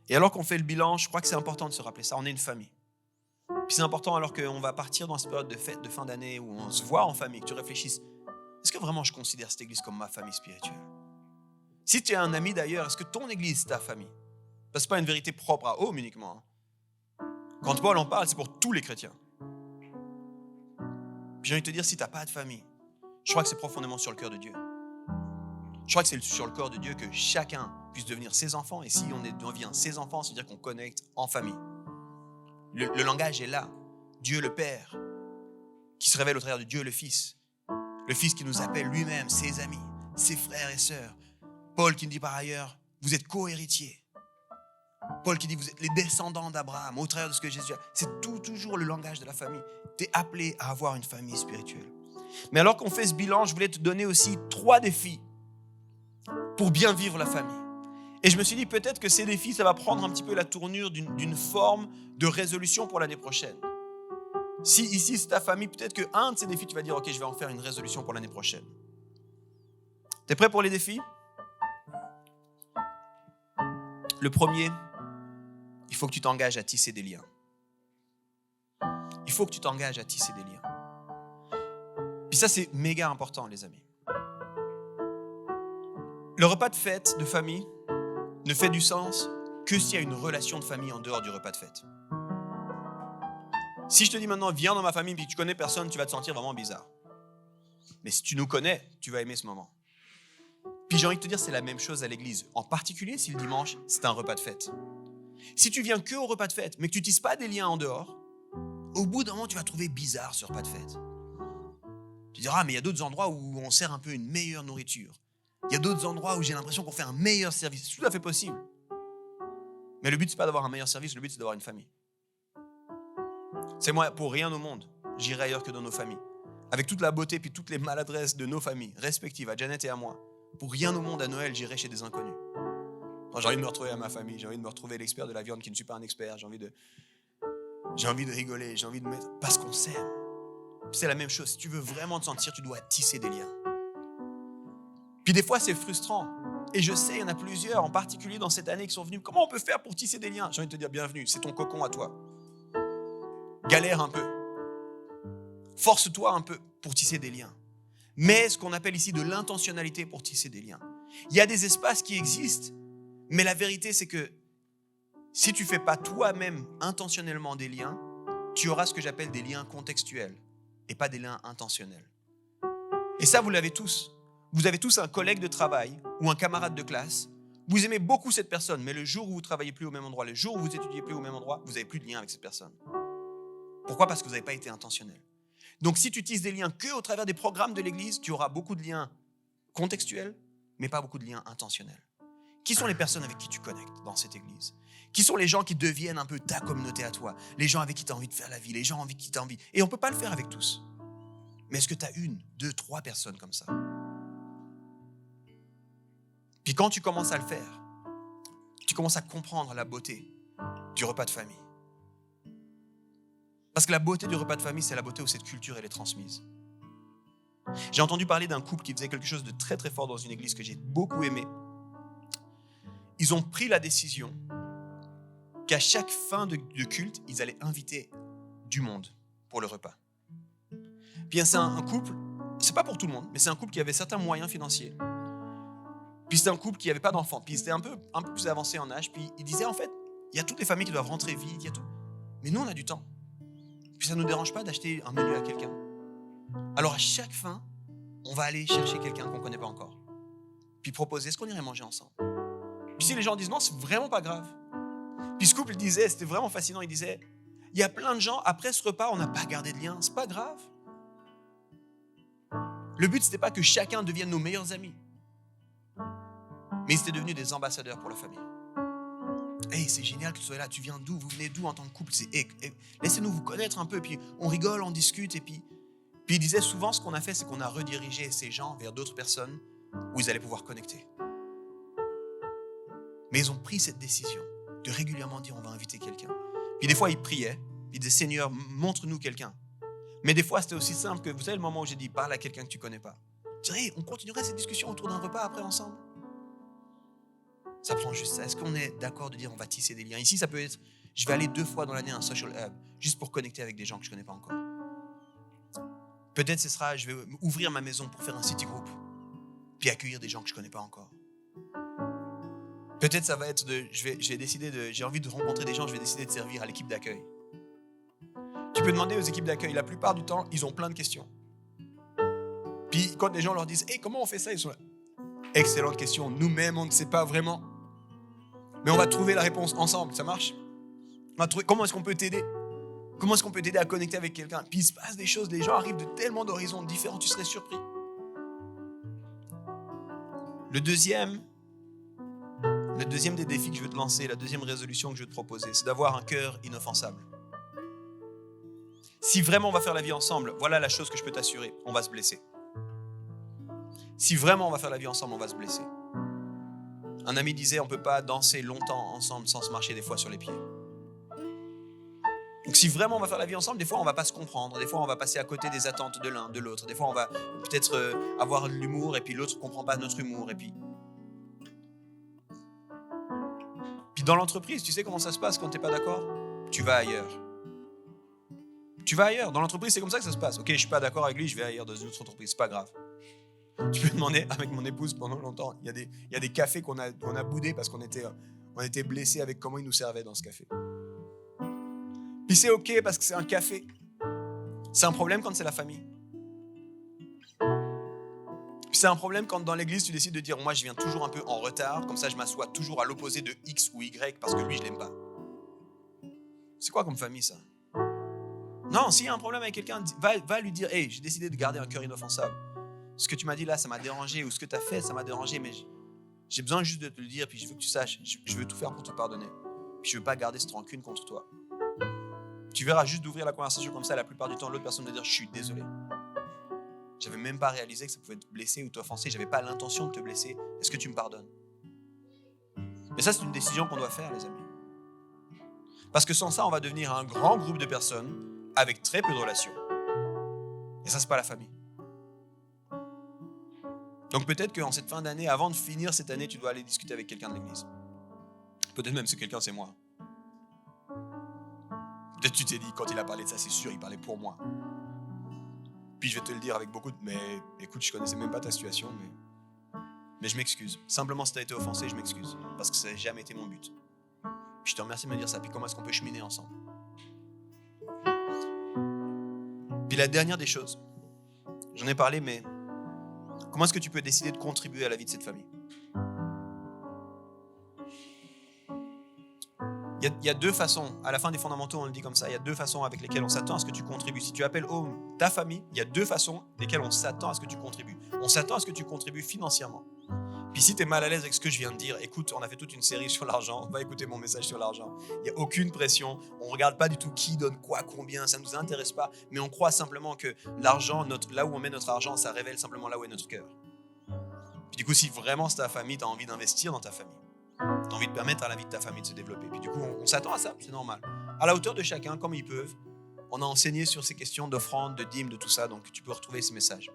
Et alors qu'on fait le bilan, je crois que c'est important de se rappeler ça. On est une famille. Puis c'est important alors qu'on va partir dans cette période de fête de fin d'année où on se voit en famille, que tu réfléchisses, est-ce que vraiment je considère cette église comme ma famille spirituelle? Si tu es un ami d'ailleurs, est-ce que ton église c'est ta famille? Parce que ce n'est pas une vérité propre à Home uniquement. Quand Paul en parle, c'est pour tous les chrétiens. Puis j'ai envie de te dire, si tu n'as pas de famille, je crois que c'est profondément sur le cœur de Dieu. Je crois que c'est sur le cœur de Dieu que chacun puisse devenir ses enfants. Et si on devient ses enfants, c'est-à-dire qu'on connecte en famille. Le langage est là. Dieu le Père, qui se révèle au travers de Dieu le Fils. Le Fils qui nous appelle lui-même ses amis, ses frères et sœurs. Paul qui nous dit par ailleurs, vous êtes co-héritiers. Paul qui dit, vous êtes les descendants d'Abraham, au travers de ce que Jésus a. C'est toujours le langage de la famille. Tu es appelé à avoir une famille spirituelle. Mais alors qu'on fait ce bilan, je voulais te donner aussi 3 défis pour bien vivre la famille. Et je me suis dit, peut-être que ces défis, ça va prendre un petit peu la tournure d'une forme de résolution pour l'année prochaine. Si ici, c'est ta famille, peut-être qu'un de ces défis, tu vas dire, OK, je vais en faire une résolution pour l'année prochaine. Tu es prêt pour les défis? Le premier, il faut que tu t'engages à tisser des liens. Il faut que tu t'engages à tisser des liens. Puis ça, c'est méga important, les amis. Le repas de fête de famille ne fait du sens que s'il y a une relation de famille en dehors du repas de fête. Si je te dis maintenant, viens dans ma famille et que tu connais personne, tu vas te sentir vraiment bizarre. Mais si tu nous connais, tu vas aimer ce moment. Puis j'ai envie de te dire, c'est la même chose à l'église. En particulier si le dimanche, c'est un repas de fête. Si tu viens que au repas de fête, mais que tu ne tisses pas des liens en dehors, au bout d'un moment, tu vas trouver bizarre ce repas de fête. Tu diras, mais il y a d'autres endroits où on sert un peu une meilleure nourriture. Il y a d'autres endroits où j'ai l'impression qu'on fait un meilleur service. C'est tout à fait possible. Mais le but, ce n'est pas d'avoir un meilleur service, le but, c'est d'avoir une famille. C'est moi, pour rien au monde, j'irai ailleurs que dans nos familles. Avec toute la beauté et toutes les maladresses de nos familles respectives, à Janet et à moi, pour rien au monde, à Noël, j'irai chez des inconnus. J'ai envie de me retrouver à ma famille, j'ai envie de me retrouver l'expert de la viande qui ne suis pas un expert, j'ai envie de rigoler, j'ai envie de mettre... Parce qu'on s'aime. C'est la même chose. Si tu veux vraiment te sentir, tu dois tisser des liens. Puis des fois, c'est frustrant. Et je sais, il y en a plusieurs, en particulier dans cette année, qui sont venus. Comment on peut faire pour tisser des liens? J'ai envie de te dire bienvenue, c'est ton cocon à toi. Galère un peu. Force-toi un peu pour tisser des liens. Mais ce qu'on appelle ici de l'intentionnalité pour tisser des liens. Il y a des espaces qui existent, mais la vérité, c'est que si tu ne fais pas toi-même intentionnellement des liens, tu auras ce que j'appelle des liens contextuels et pas des liens intentionnels. Et ça, vous l'avez tous. Vous avez tous un collègue de travail ou un camarade de classe. Vous aimez beaucoup cette personne, mais le jour où vous ne travaillez plus au même endroit, le jour où vous étudiez plus au même endroit, vous n'avez plus de lien avec cette personne. Pourquoi? Parce que vous n'avez pas été intentionnel. Donc, si tu tisses des liens que au travers des programmes de l'Église, tu auras beaucoup de liens contextuels, mais pas beaucoup de liens intentionnels. Qui sont les personnes avec qui tu connectes dans cette Église? Qui sont les gens qui deviennent un peu ta communauté à toi? Les gens avec qui tu as envie de faire la vie, les gens avec qui tu as envie. Et on ne peut pas le faire avec tous. Mais est-ce que tu as 1, 2, 3 personnes comme ça? Puis quand tu commences à le faire, tu commences à comprendre la beauté du repas de famille. Parce que la beauté du repas de famille, c'est la beauté où cette culture elle est transmise. J'ai entendu parler d'un couple qui faisait quelque chose de très très fort dans une église que j'ai beaucoup aimé. Ils ont pris la décision qu'à chaque fin de culte, ils allaient inviter du monde pour le repas. Puis c'est un couple, c'est pas pour tout le monde, mais c'est un couple qui avait certains moyens financiers. Puis c'était un couple qui n'avait pas d'enfants. Puis c'était un peu plus avancé en âge. Puis il disait en fait, il y a toutes les familles qui doivent rentrer vite, il y a tout. Mais nous on a du temps. Puis ça ne nous dérange pas d'acheter un menu à quelqu'un. Alors à chaque fin, on va aller chercher quelqu'un qu'on ne connaît pas encore. Puis proposer, est-ce qu'on irait manger ensemble? Puis si les gens disent non, c'est vraiment pas grave. Puis ce couple disait, c'était vraiment fascinant, il disait, il y a plein de gens, après ce repas, on n'a pas gardé de lien, c'est pas grave. Le but, c'était pas que chacun devienne nos meilleurs amis. Mais ils étaient devenus des ambassadeurs pour la famille. Hey, c'est génial que tu sois là, tu viens d'où? Vous venez d'où en tant que couple? Laissez-nous vous connaître un peu, puis on rigole, on discute, et puis il disait souvent, ce qu'on a fait, c'est qu'on a redirigé ces gens vers d'autres personnes où ils allaient pouvoir connecter. Mais ils ont pris cette décision de régulièrement dire, on va inviter quelqu'un. Puis des fois, ils priaient, puis ils disaient, Seigneur, montre-nous quelqu'un. Mais des fois, c'était aussi simple que, vous savez, le moment où j'ai dit, parle à quelqu'un que tu ne connais pas. Je dirais, hey, on continuerait cette discussion autour d'un repas après ensemble. Ça prend juste ça. Est-ce qu'on est d'accord de dire on va tisser des liens? Ici, ça peut être, je vais aller 2 fois dans l'année à un social hub, juste pour connecter avec des gens que je ne connais pas encore. Peut-être ce sera, je vais ouvrir ma maison pour faire un city group, puis accueillir des gens que je ne connais pas encore. Peut-être ça va être j'ai envie de rencontrer des gens, je vais décider de servir à l'équipe d'accueil. Tu peux demander aux équipes d'accueil, la plupart du temps, ils ont plein de questions. Puis quand les gens leur disent, hey, comment on fait ça? Ils sont là. Excellente question. Nous-mêmes, on ne sait pas vraiment. Mais on va trouver la réponse ensemble. Ça marche? On va trouver comment est-ce qu'on peut t'aider? Comment est-ce qu'on peut t'aider à connecter avec quelqu'un? Puis il se passe des choses, les gens arrivent de tellement d'horizons différents, tu serais surpris. Le deuxième des défis que je veux te lancer, la deuxième résolution que je veux te proposer, c'est d'avoir un cœur inoffensable. Si vraiment on va faire la vie ensemble, voilà la chose que je peux t'assurer, on va se blesser. Si vraiment on va faire la vie ensemble, on va se blesser. Un ami disait, on ne peut pas danser longtemps ensemble sans se marcher des fois sur les pieds. Donc si vraiment on va faire la vie ensemble, des fois on ne va pas se comprendre, des fois on va passer à côté des attentes de l'un, de l'autre, des fois on va peut-être avoir de l'humour et puis l'autre ne comprend pas notre humour. Et puis dans l'entreprise, tu sais comment ça se passe quand tu n'es pas d'accord? Tu vas ailleurs. Tu vas ailleurs. Dans l'entreprise, c'est comme ça que ça se passe. Ok, je ne suis pas d'accord avec lui, je vais ailleurs dans une autre entreprise, c'est pas grave. Tu peux demander, avec mon épouse pendant longtemps, il y a des cafés qu'on a boudés parce qu'on était blessés avec comment ils nous servaient dans ce café. Puis c'est ok parce que c'est un café. C'est un problème quand c'est la famille. Puis c'est un problème quand dans l'église tu décides de dire moi je viens toujours un peu en retard, comme ça je m'assois toujours à l'opposé de X ou Y parce que lui je l'aime pas. C'est quoi comme famille ça? Non, s'il y a un problème avec quelqu'un, va lui dire hey, j'ai décidé de garder un cœur inoffensable. Ce que tu m'as dit là, ça m'a dérangé, ou ce que tu as fait, ça m'a dérangé, mais j'ai besoin juste de te le dire, puis je veux que tu saches, je veux tout faire pour te pardonner. Puis je veux pas garder cette rancune contre toi. Tu verras, juste d'ouvrir la conversation comme ça, la plupart du temps, l'autre personne va dire, je suis désolé. J'avais même pas réalisé que ça pouvait te blesser ou t'offenser, j'avais pas l'intention de te blesser. Est-ce que tu me pardonnes? Mais ça, c'est une décision qu'on doit faire, les amis. Parce que sans ça, on va devenir un grand groupe de personnes avec très peu de relations. Et ça, c'est pas la famille. Donc peut-être qu'en cette fin d'année, avant de finir cette année, tu dois aller discuter avec quelqu'un de l'église. Peut-être même ce quelqu'un, c'est moi. Peut-être tu t'es dit, quand il a parlé de ça, c'est sûr, il parlait pour moi. Puis je vais te le dire avec beaucoup de... Mais écoute, je connaissais même pas ta situation, mais je m'excuse. Simplement, si tu as été offensé, je m'excuse. Parce que ça n'a jamais été mon but. Puis je te remercie de me dire ça. Puis comment est-ce qu'on peut cheminer ensemble? Puis la dernière des choses, j'en ai parlé, mais comment est-ce que tu peux décider de contribuer à la vie de cette famille? Il y a deux façons, à la fin des fondamentaux, on le dit comme ça, il y a deux façons avec lesquelles on s'attend à ce que tu contribues. Si tu appelles home ta famille, il y a deux façons lesquelles on s'attend à ce que tu contribues. On s'attend à ce que tu contribues financièrement. Puis si tu es mal à l'aise avec ce que je viens de dire, écoute, on a fait toute une série sur l'argent, va écouter mon message sur l'argent. Il n'y a aucune pression, on ne regarde pas du tout qui donne quoi, combien, ça ne nous intéresse pas, mais on croit simplement que l'argent, là où on met notre argent, ça révèle simplement là où est notre cœur. Puis du coup, si vraiment c'est ta famille, tu as envie d'investir dans ta famille, tu as envie de permettre à la vie de ta famille de se développer. Puis du coup, on s'attend à ça, c'est normal. À la hauteur de chacun, comme ils peuvent, on a enseigné sur ces questions d'offrande, de dîmes, de tout ça, donc tu peux retrouver ces messages.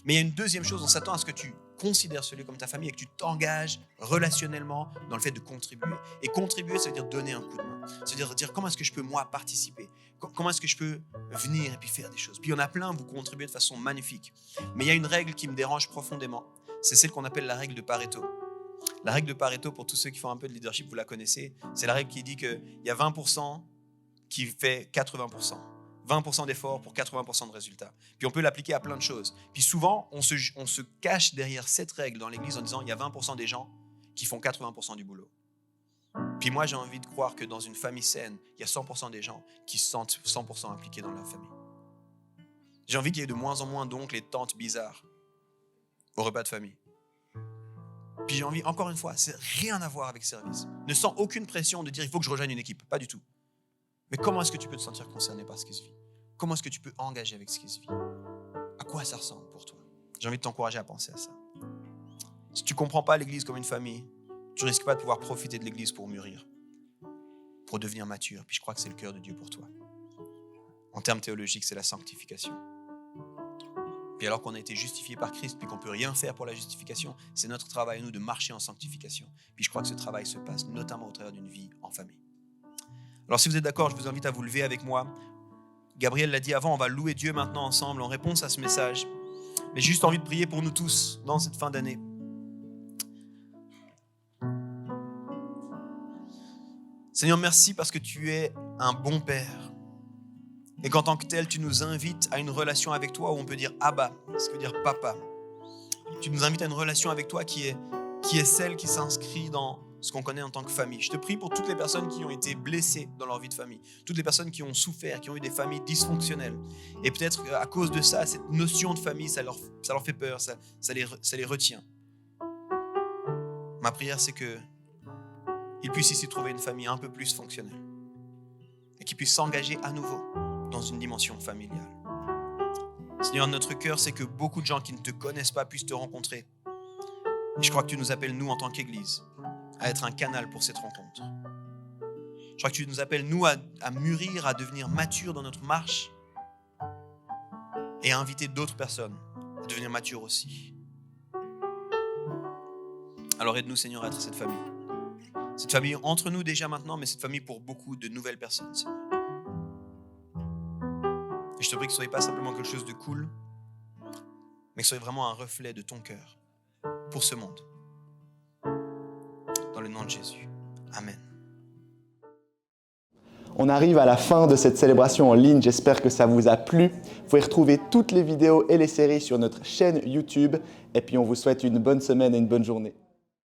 Mais il y a une deuxième chose, on s'attend à ce que tu considères celui comme ta famille et que tu t'engages relationnellement dans le fait de contribuer. Et contribuer, ça veut dire donner un coup de main. Ça veut dire comment est-ce que je peux, moi, participer? Comment est-ce que je peux venir et puis faire des choses? Puis il y en a plein, vous contribuez de façon magnifique. Mais il y a une règle qui me dérange profondément. C'est celle qu'on appelle la règle de Pareto. La règle de Pareto, pour tous ceux qui font un peu de leadership, vous la connaissez. C'est la règle qui dit qu'il y a 20% qui fait 80%. 20% d'efforts pour 80% de résultats. Puis on peut l'appliquer à plein de choses. Puis souvent, on se cache derrière cette règle dans l'église en disant il y a 20% des gens qui font 80% du boulot. Puis moi, j'ai envie de croire que dans une famille saine, il y a 100% des gens qui se sentent 100% impliqués dans leur famille. J'ai envie qu'il y ait de moins en moins d'oncles et de tantes bizarres au repas de famille. Puis j'ai envie, encore une fois, c'est rien à voir avec service. Ne sens aucune pression de dire il faut que je rejoigne une équipe. Pas du tout. Mais comment est-ce que tu peux te sentir concerné par ce qui se vit? Comment est-ce que tu peux engager avec ce qui se vit? À quoi ça ressemble pour toi? J'ai envie de t'encourager à penser à ça. Si tu ne comprends pas l'Église comme une famille, tu ne risques pas de pouvoir profiter de l'Église pour mûrir, pour devenir mature. Puis je crois que c'est le cœur de Dieu pour toi. En termes théologiques, c'est la sanctification. Puis alors qu'on a été justifié par Christ, puis qu'on ne peut rien faire pour la justification, c'est notre travail à nous de marcher en sanctification. Puis je crois que ce travail se passe notamment au travers d'une vie en famille. Alors si vous êtes d'accord, je vous invite à vous lever avec moi. Gabriel l'a dit avant, on va louer Dieu maintenant ensemble en réponse à ce message. Mais j'ai juste envie de prier pour nous tous dans cette fin d'année. Seigneur, merci parce que tu es un bon Père. Et qu'en tant que tel, tu nous invites à une relation avec toi où on peut dire Abba, ce qui veut dire papa. Tu nous invites à une relation avec toi qui est celle qui s'inscrit dans ce qu'on connaît en tant que famille. Je te prie pour toutes les personnes qui ont été blessées dans leur vie de famille, toutes les personnes qui ont souffert, qui ont eu des familles dysfonctionnelles. Et peut-être à cause de ça, cette notion de famille, ça leur fait peur, ça les retient. Ma prière, c'est qu'ils puissent ici trouver une famille un peu plus fonctionnelle et qu'ils puissent s'engager à nouveau dans une dimension familiale. Seigneur, notre cœur, c'est que beaucoup de gens qui ne te connaissent pas puissent te rencontrer. Et je crois que tu nous appelles, nous, en tant qu'Église, à être un canal pour cette rencontre. Je crois que tu nous appelles, nous, à mûrir, à devenir matures dans notre marche et à inviter d'autres personnes à devenir matures aussi. Alors aide-nous, Seigneur, à être cette famille. Cette famille entre nous déjà maintenant, mais cette famille pour beaucoup de nouvelles personnes, Seigneur. Et je te prie que ce ne soit pas simplement quelque chose de cool, mais que ce soit vraiment un reflet de ton cœur pour ce monde. Dans le nom de Jésus. Amen. On arrive à la fin de cette célébration en ligne. J'espère que ça vous a plu. Vous pouvez retrouver toutes les vidéos et les séries sur notre chaîne YouTube. Et puis on vous souhaite une bonne semaine et une bonne journée.